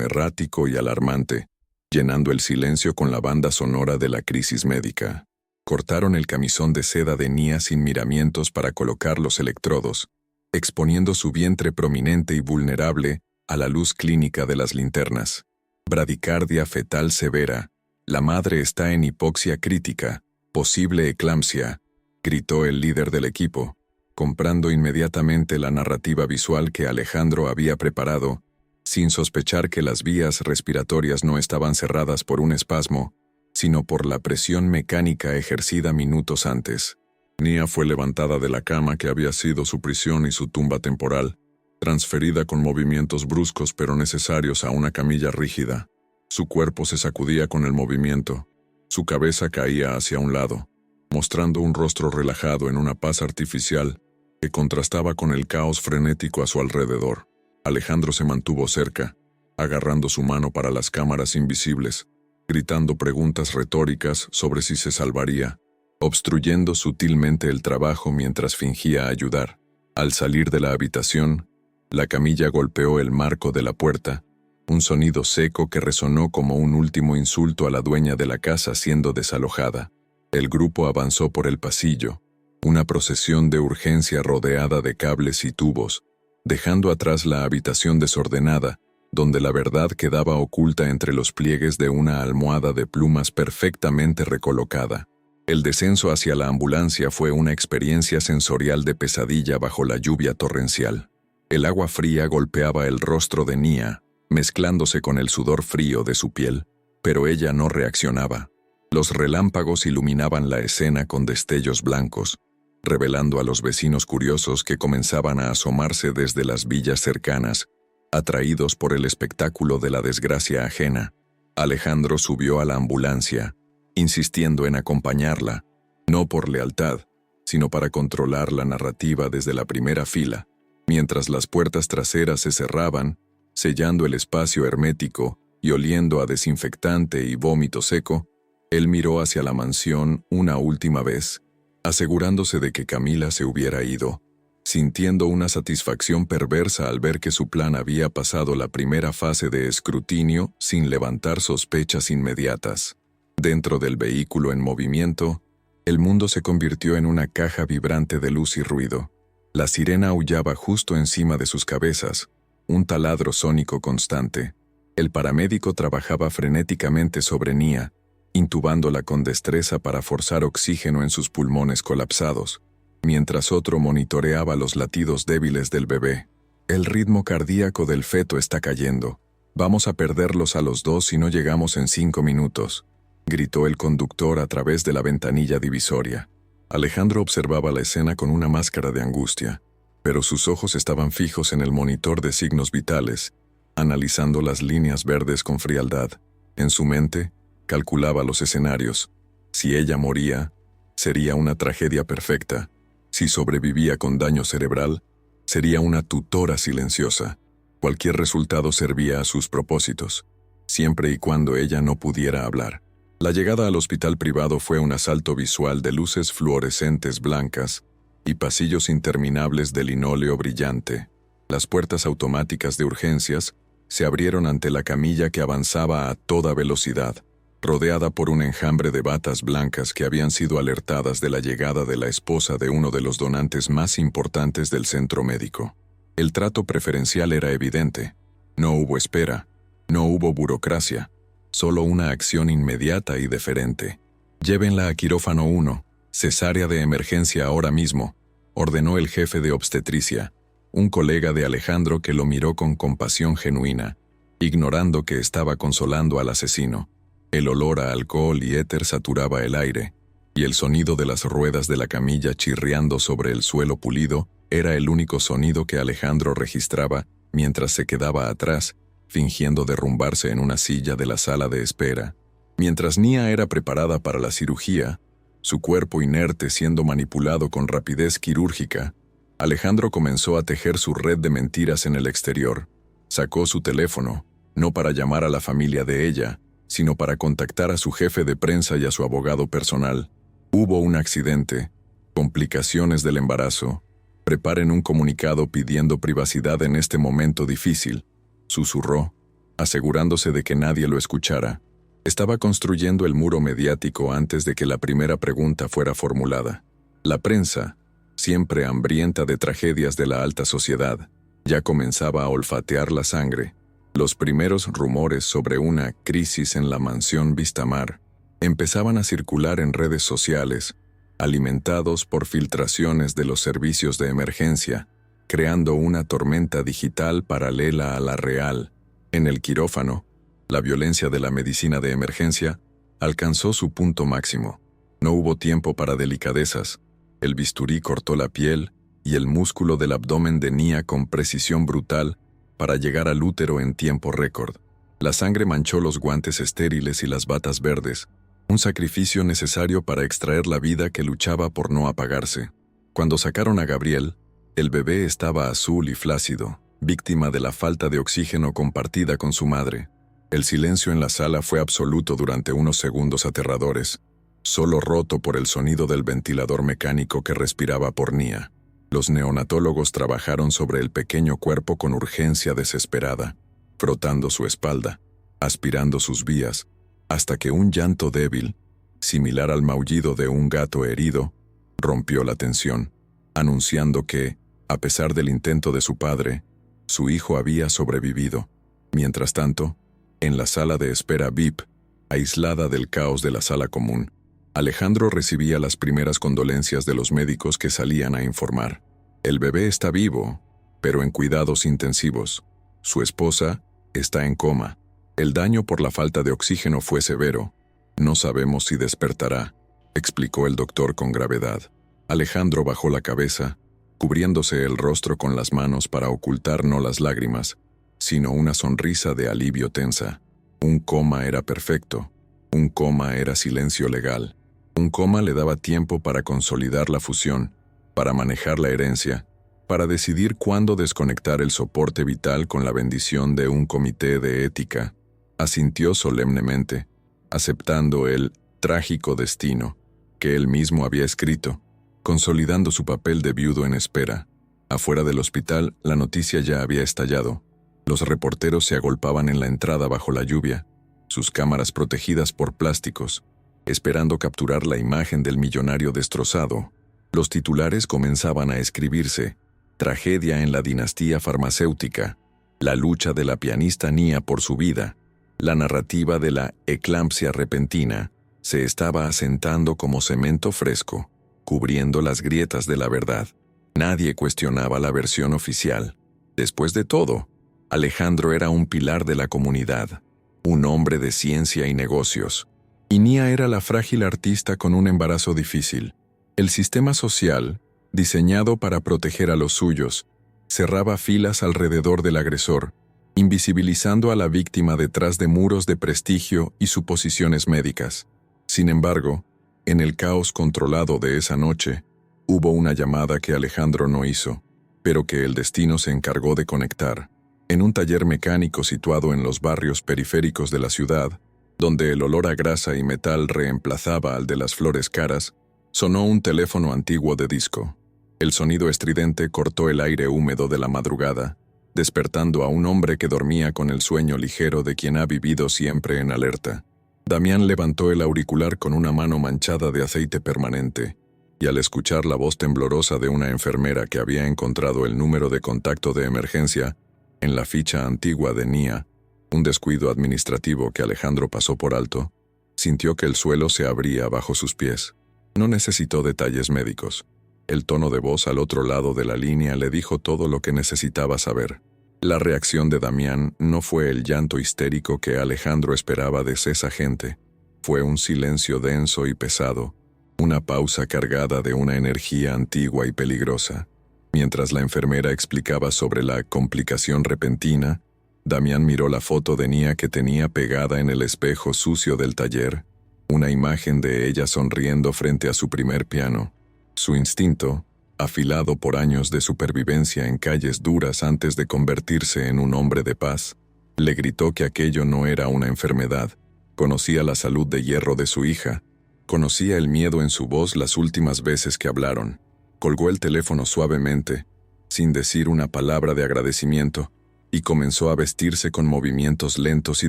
errático y alarmante, llenando el silencio con la banda sonora de la crisis médica. Cortaron el camisón de seda de Nia sin miramientos para colocar los electrodos, exponiendo su vientre prominente y vulnerable a la luz clínica de las linternas. Bradicardia fetal severa. La madre está en hipoxia crítica, posible eclampsia, gritó el líder del equipo, comprando inmediatamente la narrativa visual que Alejandro había preparado, sin sospechar que las vías respiratorias no estaban cerradas por un espasmo, sino por la presión mecánica ejercida minutos antes. Nia fue levantada de la cama que había sido su prisión y su tumba temporal, transferida con movimientos bruscos pero necesarios a una camilla rígida. Su cuerpo se sacudía con el movimiento, su cabeza caía hacia un lado, mostrando un rostro relajado en una paz artificial que contrastaba con el caos frenético a su alrededor. Alejandro se mantuvo cerca, agarrando su mano para las cámaras invisibles, gritando preguntas retóricas sobre si se salvaría, obstruyendo sutilmente el trabajo mientras fingía ayudar. Al salir de la habitación, la camilla golpeó el marco de la puerta, un sonido seco que resonó como un último insulto a la dueña de la casa siendo desalojada. El grupo avanzó por el pasillo, una procesión de urgencia rodeada de cables y tubos, dejando atrás la habitación desordenada, donde la verdad quedaba oculta entre los pliegues de una almohada de plumas perfectamente recolocada. El descenso hacia la ambulancia fue una experiencia sensorial de pesadilla bajo la lluvia torrencial. El agua fría golpeaba el rostro de Nia, mezclándose con el sudor frío de su piel, pero ella no reaccionaba. Los relámpagos iluminaban la escena con destellos blancos, revelando a los vecinos curiosos que comenzaban a asomarse desde las villas cercanas, atraídos por el espectáculo de la desgracia ajena. Alejandro subió a la ambulancia, insistiendo en acompañarla, no por lealtad, sino para controlar la narrativa desde la primera fila. Mientras las puertas traseras se cerraban, sellando el espacio hermético y oliendo a desinfectante y vómito seco, él miró hacia la mansión una última vez, asegurándose de que Camila se hubiera ido, sintiendo una satisfacción perversa al ver que su plan había pasado la primera fase de escrutinio sin levantar sospechas inmediatas. Dentro del vehículo en movimiento, el mundo se convirtió en una caja vibrante de luz y ruido. La sirena aullaba justo encima de sus cabezas, un taladro sónico constante. El paramédico trabajaba frenéticamente sobre Nia, intubándola con destreza para forzar oxígeno en sus pulmones colapsados, mientras otro monitoreaba los latidos débiles del bebé. El ritmo cardíaco del feto está cayendo. Vamos a perderlos a los dos si no llegamos en 5 minutos, gritó el conductor a través de la ventanilla divisoria. Alejandro observaba la escena con una máscara de angustia, pero sus ojos estaban fijos en el monitor de signos vitales, analizando las líneas verdes con frialdad. En su mente, calculaba los escenarios. Si ella moría, sería una tragedia perfecta. Si sobrevivía con daño cerebral, sería una tutora silenciosa. Cualquier resultado servía a sus propósitos, siempre y cuando ella no pudiera hablar. La llegada al hospital privado fue un asalto visual de luces fluorescentes blancas y pasillos interminables de linóleo brillante. Las puertas automáticas de urgencias se abrieron ante la camilla que avanzaba a toda velocidad, rodeada por un enjambre de batas blancas que habían sido alertadas de la llegada de la esposa de uno de los donantes más importantes del centro médico. El trato preferencial era evidente. No hubo espera, no hubo burocracia, solo una acción inmediata y deferente. Llévenla a quirófano 1, cesárea de emergencia ahora mismo, ordenó el jefe de obstetricia, un colega de Alejandro que lo miró con compasión genuina, ignorando que estaba consolando al asesino. El olor a alcohol y éter saturaba el aire, y el sonido de las ruedas de la camilla chirriando sobre el suelo pulido era el único sonido que Alejandro registraba mientras se quedaba atrás, fingiendo derrumbarse en una silla de la sala de espera. Mientras Nia era preparada para la cirugía, su cuerpo inerte siendo manipulado con rapidez quirúrgica, Alejandro comenzó a tejer su red de mentiras en el exterior. Sacó su teléfono, no para llamar a la familia de ella, sino para contactar a su jefe de prensa y a su abogado personal. Hubo un accidente, complicaciones del embarazo. Preparen un comunicado pidiendo privacidad en este momento difícil, susurró, asegurándose de que nadie lo escuchara. Estaba construyendo el muro mediático antes de que la primera pregunta fuera formulada. La prensa, siempre hambrienta de tragedias de la alta sociedad, ya comenzaba a olfatear la sangre. Los primeros rumores sobre una crisis en la mansión Vistamar empezaban a circular en redes sociales, alimentados por filtraciones de los servicios de emergencia, creando una tormenta digital paralela a la real. En el quirófano, la violencia de la medicina de emergencia alcanzó su punto máximo. No hubo tiempo para delicadezas. El bisturí cortó la piel y el músculo del abdomen de Nia con precisión brutal para llegar al útero en tiempo récord. La sangre manchó los guantes estériles y las batas verdes, un sacrificio necesario para extraer la vida que luchaba por no apagarse. Cuando sacaron a Gabriel, el bebé estaba azul y flácido, víctima de la falta de oxígeno compartida con su madre. El silencio en la sala fue absoluto durante unos segundos aterradores, solo roto por el sonido del ventilador mecánico que respiraba por Nia. Los neonatólogos trabajaron sobre el pequeño cuerpo con urgencia desesperada, frotando su espalda, aspirando sus vías, hasta que un llanto débil, similar al maullido de un gato herido, rompió la tensión, anunciando que, A pesar del intento de su padre, su hijo había sobrevivido. Mientras tanto, en la sala de espera VIP, aislada del caos de la sala común, Alejandro recibía las primeras condolencias de los médicos que salían a informar. El bebé está vivo, pero en cuidados intensivos. Su esposa está en coma. El daño por la falta de oxígeno fue severo. No sabemos si despertará, explicó el doctor con gravedad. Alejandro bajó la cabeza, cubriéndose el rostro con las manos para ocultar no las lágrimas, sino una sonrisa de alivio tensa. Un coma era perfecto. Un coma era silencio legal. Un coma le daba tiempo para consolidar la fusión, para manejar la herencia, para decidir cuándo desconectar el soporte vital con la bendición de un comité de ética. Asintió solemnemente, aceptando el trágico destino que él mismo había escrito, consolidando su papel de viudo en espera. Afuera del hospital, la noticia ya había estallado. Los reporteros se agolpaban en la entrada bajo la lluvia, sus cámaras protegidas por plásticos, esperando capturar la imagen del millonario destrozado. Los titulares comenzaban a escribirse: tragedia en la dinastía farmacéutica, la lucha de la pianista Nia por su vida. La narrativa de la eclampsia repentina se estaba asentando como cemento fresco, cubriendo las grietas de la verdad. Nadie cuestionaba la versión oficial. Después de todo, Alejandro era un pilar de la comunidad, un hombre de ciencia y negocios. Y Nia era la frágil artista con un embarazo difícil. El sistema social, diseñado para proteger a los suyos, cerraba filas alrededor del agresor, invisibilizando a la víctima detrás de muros de prestigio y suposiciones médicas. Sin embargo, en el caos controlado de esa noche, hubo una llamada que Alejandro no hizo, pero que el destino se encargó de conectar. En un taller mecánico situado en los barrios periféricos de la ciudad, donde el olor a grasa y metal reemplazaba al de las flores caras, sonó un teléfono antiguo de disco. El sonido estridente cortó el aire húmedo de la madrugada, despertando a un hombre que dormía con el sueño ligero de quien ha vivido siempre en alerta. Damián levantó el auricular con una mano manchada de aceite permanente, y al escuchar la voz temblorosa de una enfermera que había encontrado el número de contacto de emergencia en la ficha antigua de Nia, un descuido administrativo que Alejandro pasó por alto, sintió que el suelo se abría bajo sus pies. No necesitó detalles médicos. El tono de voz al otro lado de la línea le dijo todo lo que necesitaba saber. La reacción de Damián no fue el llanto histérico que Alejandro esperaba de esa gente. Fue un silencio denso y pesado, una pausa cargada de una energía antigua y peligrosa. Mientras la enfermera explicaba sobre la complicación repentina, Damián miró la foto de Nia que tenía pegada en el espejo sucio del taller, una imagen de ella sonriendo frente a su primer piano. Su instinto, afilado por años de supervivencia en calles duras antes de convertirse en un hombre de paz, le gritó que aquello no era una enfermedad. Conocía la salud de hierro de su hija, conocía el miedo en su voz las últimas veces que hablaron. Colgó el teléfono suavemente, sin decir una palabra de agradecimiento, y comenzó a vestirse con movimientos lentos y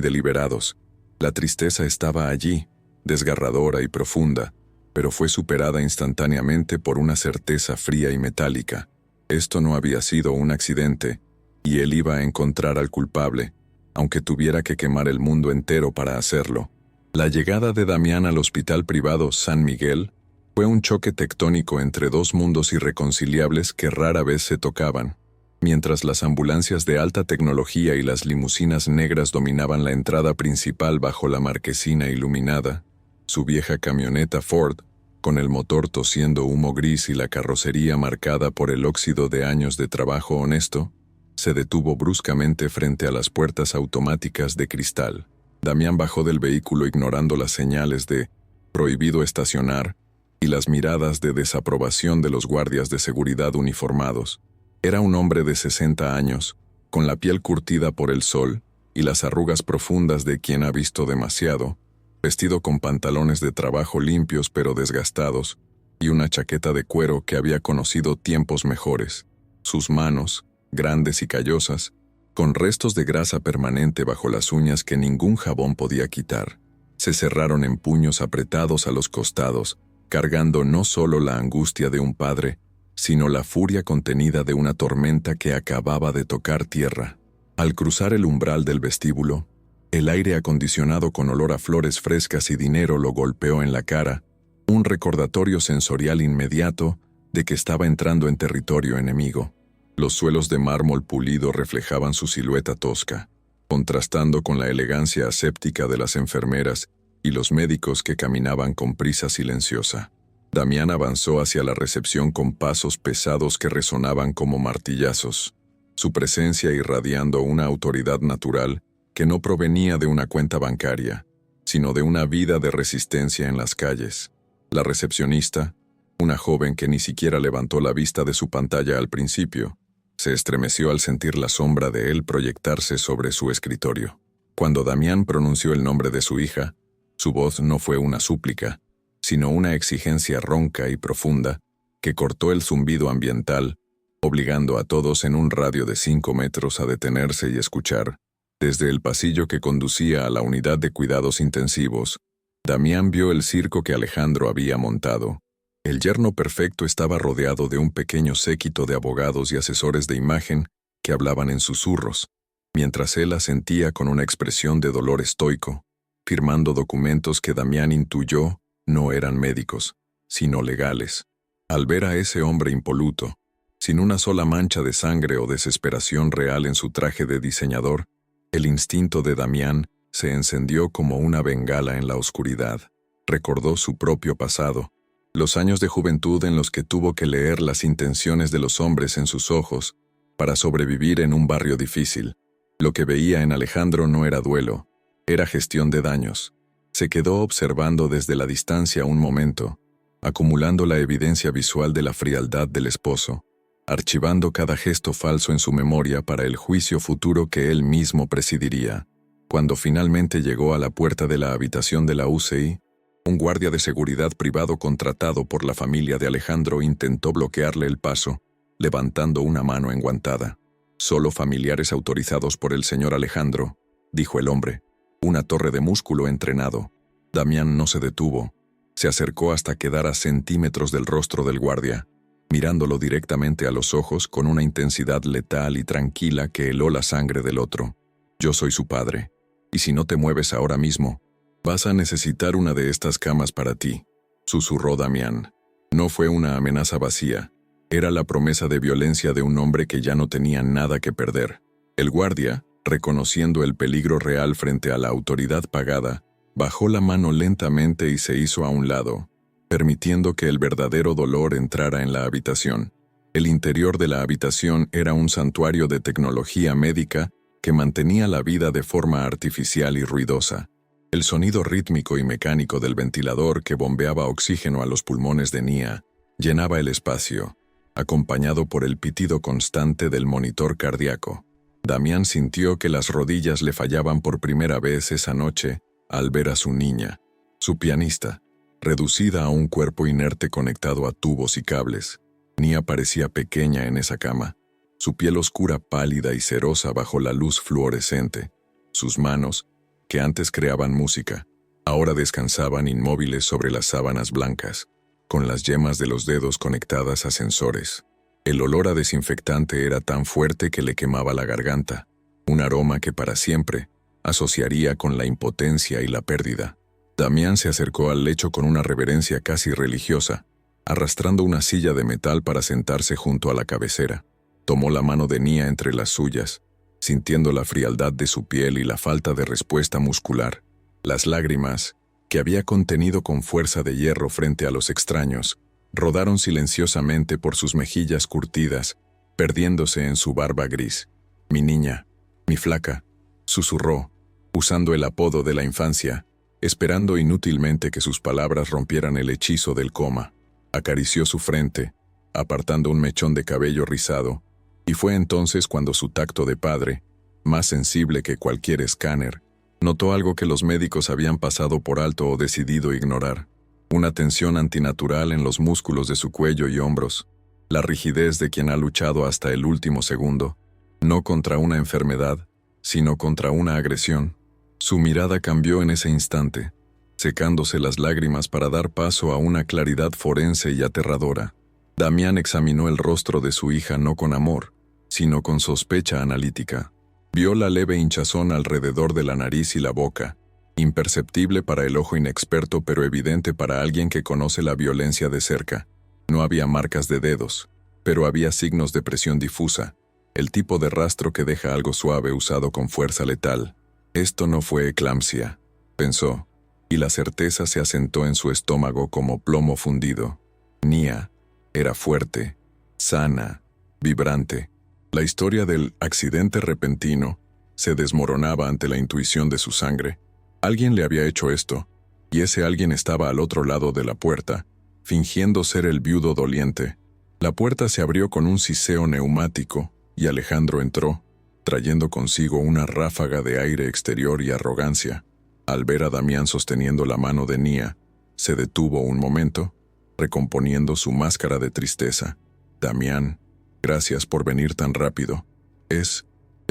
deliberados. La tristeza estaba allí, desgarradora y profunda, pero fue superada instantáneamente por una certeza fría y metálica. Esto no había sido un accidente, y él iba a encontrar al culpable, aunque tuviera que quemar el mundo entero para hacerlo. La llegada de Damián al hospital privado San Miguel fue un choque tectónico entre dos mundos irreconciliables que rara vez se tocaban. Mientras las ambulancias de alta tecnología y las limusinas negras dominaban la entrada principal bajo la marquesina iluminada, su vieja camioneta Ford, con el motor tosiendo humo gris y la carrocería marcada por el óxido de años de trabajo honesto, se detuvo bruscamente frente a las puertas automáticas de cristal. Damián bajó del vehículo ignorando las señales de «prohibido estacionar» y las miradas de desaprobación de los guardias de seguridad uniformados. Era un hombre de 60 años, con la piel curtida por el sol y las arrugas profundas de quien ha visto demasiado, vestido con pantalones de trabajo limpios pero desgastados y una chaqueta de cuero que había conocido tiempos mejores. Sus manos, grandes y callosas, con restos de grasa permanente bajo las uñas que ningún jabón podía quitar, se cerraron en puños apretados a los costados, cargando no solo la angustia de un padre, sino la furia contenida de una tormenta que acababa de tocar tierra. Al cruzar el umbral del vestíbulo, el aire acondicionado con olor a flores frescas y dinero lo golpeó en la cara, un recordatorio sensorial inmediato de que estaba entrando en territorio enemigo. Los suelos de mármol pulido reflejaban su silueta tosca, contrastando con la elegancia aséptica de las enfermeras y los médicos que caminaban con prisa silenciosa. Damián avanzó hacia la recepción con pasos pesados que resonaban como martillazos, su presencia irradiando una autoridad natural que no provenía de una cuenta bancaria, sino de una vida de resistencia en las calles. La recepcionista, una joven que ni siquiera levantó la vista de su pantalla al principio, se estremeció al sentir la sombra de él proyectarse sobre su escritorio. Cuando Damián pronunció el nombre de su hija, su voz no fue una súplica, sino una exigencia ronca y profunda que cortó el zumbido ambiental, obligando a todos en un radio de 5 metros a detenerse y escuchar. Desde el pasillo que conducía a la unidad de cuidados intensivos, Damián vio el circo que Alejandro había montado. El yerno perfecto estaba rodeado de un pequeño séquito de abogados y asesores de imagen que hablaban en susurros, mientras él asentía con una expresión de dolor estoico, firmando documentos que Damián intuyó no eran médicos, sino legales. Al ver a ese hombre impoluto, sin una sola mancha de sangre o desesperación real en su traje de diseñador, el instinto de Damián se encendió como una bengala en la oscuridad. Recordó su propio pasado, los años de juventud en los que tuvo que leer las intenciones de los hombres en sus ojos para sobrevivir en un barrio difícil. Lo que veía en Alejandro no era duelo, era gestión de daños. Se quedó observando desde la distancia un momento, acumulando la evidencia visual de la frialdad del esposo, archivando cada gesto falso en su memoria para el juicio futuro que él mismo presidiría. Cuando finalmente llegó a la puerta de la habitación de la UCI, un guardia de seguridad privado contratado por la familia de Alejandro intentó bloquearle el paso, levantando una mano enguantada. «Solo familiares autorizados por el señor Alejandro», dijo el hombre, una torre de músculo entrenado. Damián no se detuvo. Se acercó hasta quedar a centímetros del rostro del guardia, mirándolo directamente a los ojos con una intensidad letal y tranquila que heló la sangre del otro. «Yo soy su padre, y si no te mueves ahora mismo, vas a necesitar una de estas camas para ti», susurró Damián. No fue una amenaza vacía, era la promesa de violencia de un hombre que ya no tenía nada que perder. El guardia, reconociendo el peligro real frente a la autoridad pagada, bajó la mano lentamente y se hizo a un lado, permitiendo que el verdadero dolor entrara en la habitación. El interior de la habitación era un santuario de tecnología médica que mantenía la vida de forma artificial y ruidosa. El sonido rítmico y mecánico del ventilador que bombeaba oxígeno a los pulmones de Nia llenaba el espacio, acompañado por el pitido constante del monitor cardíaco. Damián sintió que las rodillas le fallaban por primera vez esa noche al ver a su niña, su pianista, reducida a un cuerpo inerte conectado a tubos y cables. Nia parecía pequeña en esa cama, su piel oscura pálida y cerosa bajo la luz fluorescente. Sus manos, que antes creaban música, ahora descansaban inmóviles sobre las sábanas blancas, con las yemas de los dedos conectadas a sensores. El olor a desinfectante era tan fuerte que le quemaba la garganta, un aroma que para siempre asociaría con la impotencia y la pérdida. Damián se acercó al lecho con una reverencia casi religiosa, arrastrando una silla de metal para sentarse junto a la cabecera. Tomó la mano de Nia entre las suyas, sintiendo la frialdad de su piel y la falta de respuesta muscular. Las lágrimas, que había contenido con fuerza de hierro frente a los extraños, rodaron silenciosamente por sus mejillas curtidas, perdiéndose en su barba gris. «Mi niña, mi flaca», susurró, usando el apodo de la infancia, esperando inútilmente que sus palabras rompieran el hechizo del coma. Acarició su frente, apartando un mechón de cabello rizado, y fue entonces cuando su tacto de padre, más sensible que cualquier escáner, notó algo que los médicos habían pasado por alto o decidido ignorar: una tensión antinatural en los músculos de su cuello y hombros, la rigidez de quien ha luchado hasta el último segundo, no contra una enfermedad, sino contra una agresión. Su mirada cambió en ese instante, secándose las lágrimas para dar paso a una claridad forense y aterradora. Damián examinó el rostro de su hija no con amor, sino con sospecha analítica. Vio la leve hinchazón alrededor de la nariz y la boca, imperceptible para el ojo inexperto pero evidente para alguien que conoce la violencia de cerca. No había marcas de dedos, pero había signos de presión difusa, el tipo de rastro que deja algo suave usado con fuerza letal. Esto no fue eclampsia, pensó, y la certeza se asentó en su estómago como plomo fundido. Nia era fuerte, sana, vibrante. La historia del accidente repentino se desmoronaba ante la intuición de su sangre. Alguien le había hecho esto, y ese alguien estaba al otro lado de la puerta, fingiendo ser el viudo doliente. La puerta se abrió con un siseo neumático, y Alejandro entró, trayendo consigo una ráfaga de aire exterior y arrogancia. Al ver a Damián sosteniendo la mano de Nia, se detuvo un momento, recomponiendo su máscara de tristeza. Damián, gracias por venir tan rápido. Es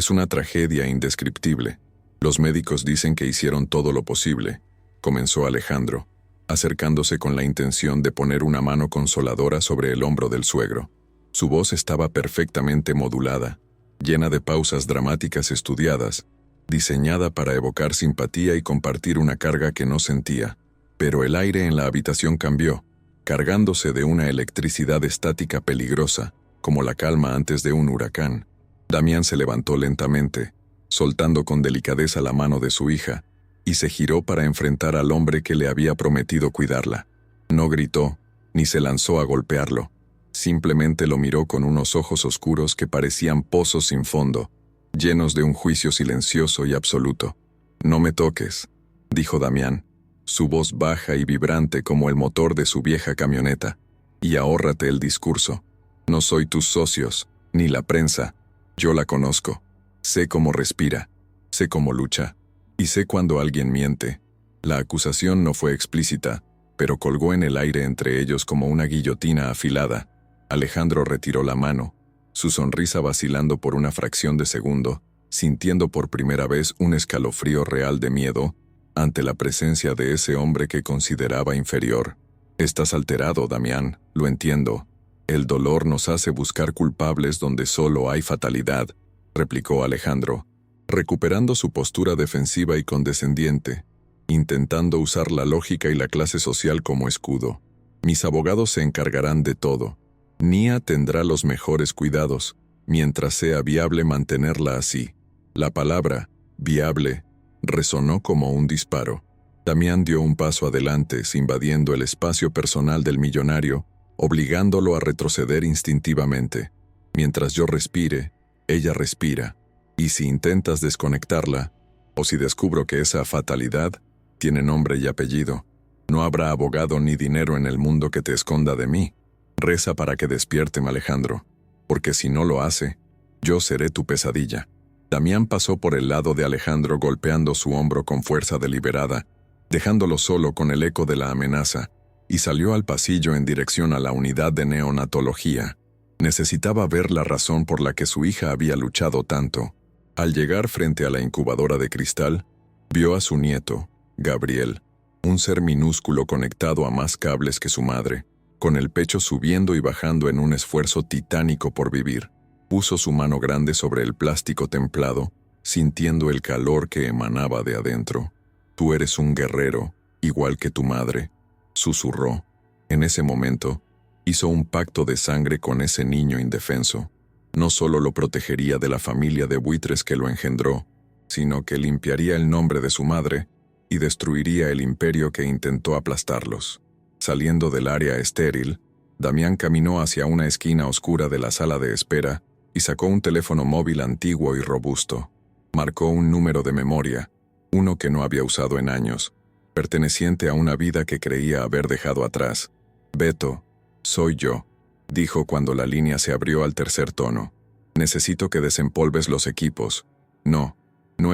una tragedia indescriptible. Los médicos dicen que hicieron todo lo posible, comenzó Alejandro, acercándose con la intención de poner una mano consoladora sobre el hombro del suegro. Su voz estaba perfectamente modulada, llena de pausas dramáticas estudiadas, diseñada para evocar simpatía y compartir una carga que no sentía. Pero el aire en la habitación cambió, cargándose de una electricidad estática peligrosa, como la calma antes de un huracán. Damián se levantó lentamente, soltando con delicadeza la mano de su hija, y se giró para enfrentar al hombre que le había prometido cuidarla. No gritó, ni se lanzó a golpearlo. Simplemente lo miró con unos ojos oscuros que parecían pozos sin fondo, llenos de un juicio silencioso y absoluto. «No me toques», dijo Damián, su voz baja y vibrante como el motor de su vieja camioneta. «Y ahórrate el discurso. No soy tus socios, ni la prensa. Yo la conozco. Sé cómo respira, sé cómo lucha, y sé cuando alguien miente». La acusación no fue explícita, pero colgó en el aire entre ellos como una guillotina afilada. Alejandro retiró la mano, su sonrisa vacilando por una fracción de segundo, sintiendo por primera vez un escalofrío real de miedo ante la presencia de ese hombre que consideraba inferior. «Estás alterado, Damián, lo entiendo. El dolor nos hace buscar culpables donde solo hay fatalidad», replicó Alejandro, recuperando su postura defensiva y condescendiente, intentando usar la lógica y la clase social como escudo. «Mis abogados se encargarán de todo. Nia tendrá los mejores cuidados, mientras sea viable mantenerla así». La palabra, viable, resonó como un disparo. Damián dio un paso adelante, invadiendo el espacio personal del millonario, obligándolo a retroceder instintivamente. «Mientras yo respire, ella respira, y si intentas desconectarla, o si descubro que esa fatalidad tiene nombre y apellido, no habrá abogado ni dinero en el mundo que te esconda de mí. Reza para que despierte, Alejandro, porque si no lo hace, yo seré tu pesadilla». Damián pasó por el lado de Alejandro golpeando su hombro con fuerza deliberada, dejándolo solo con el eco de la amenaza, y salió al pasillo en dirección a la unidad de neonatología. Necesitaba ver la razón por la que su hija había luchado tanto. Al llegar frente a la incubadora de cristal, vio a su nieto, Gabriel, un ser minúsculo conectado a más cables que su madre, con el pecho subiendo y bajando en un esfuerzo titánico por vivir. Puso su mano grande sobre el plástico templado, sintiendo el calor que emanaba de adentro. «Tú eres un guerrero, igual que tu madre», susurró. En ese momento, hizo un pacto de sangre con ese niño indefenso. No solo lo protegería de la familia de buitres que lo engendró, sino que limpiaría el nombre de su madre y destruiría el imperio que intentó aplastarlos. Saliendo del área estéril, Damián caminó hacia una esquina oscura de la sala de espera y sacó un teléfono móvil antiguo y robusto. Marcó un número de memoria, uno que no había usado en años, perteneciente a una vida que creía haber dejado atrás. «Beto, soy yo», dijo cuando la línea se abrió al tercer tono. «Necesito que desempolves los equipos. No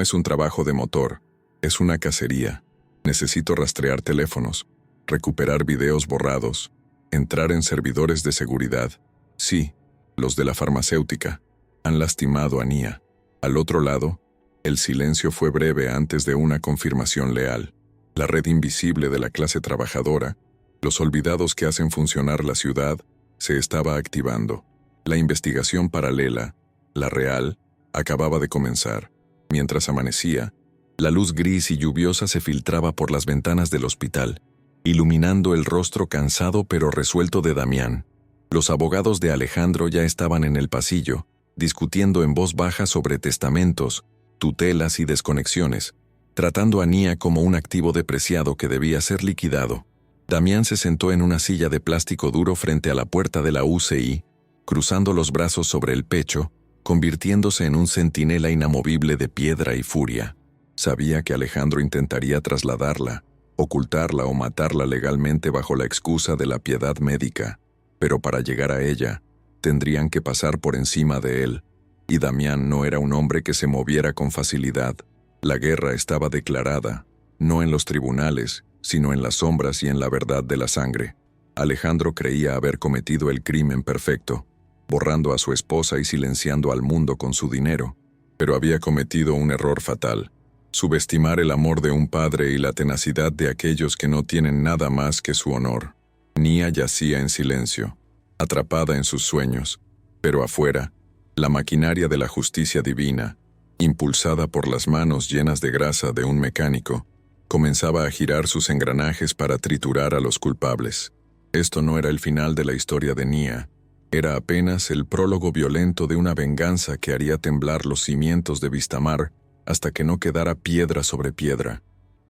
es un trabajo de motor, es una cacería. Necesito rastrear teléfonos, recuperar videos borrados, entrar en servidores de seguridad. Sí, los de la farmacéutica. Han lastimado a Nia». Al otro lado, el silencio fue breve antes de una confirmación leal. La red invisible de la clase trabajadora, los olvidados que hacen funcionar la ciudad, se estaba activando. La investigación paralela, la real, acababa de comenzar. Mientras amanecía, la luz gris y lluviosa se filtraba por las ventanas del hospital, iluminando el rostro cansado pero resuelto de Damián. Los abogados de Alejandro ya estaban en el pasillo, discutiendo en voz baja sobre testamentos, tutelas y desconexiones, tratando a Nia como un activo depreciado que debía ser liquidado. Damián se sentó en una silla de plástico duro frente a la puerta de la UCI, cruzando los brazos sobre el pecho, convirtiéndose en un centinela inamovible de piedra y furia. Sabía que Alejandro intentaría trasladarla, ocultarla o matarla legalmente bajo la excusa de la piedad médica, pero para llegar a ella, tendrían que pasar por encima de él, y Damián no era un hombre que se moviera con facilidad. La guerra estaba declarada, no en los tribunales, sino en las sombras y en la verdad de la sangre. Alejandro creía haber cometido el crimen perfecto, borrando a su esposa y silenciando al mundo con su dinero, pero había cometido un error fatal: subestimar el amor de un padre y la tenacidad de aquellos que no tienen nada más que su honor. Nia yacía en silencio, atrapada en sus sueños, pero afuera, la maquinaria de la justicia divina, impulsada por las manos llenas de grasa de un mecánico, comenzaba a girar sus engranajes para triturar a los culpables. Esto no era el final de la historia de Nia, era apenas el prólogo violento de una venganza que haría temblar los cimientos de Vistamar hasta que no quedara piedra sobre piedra.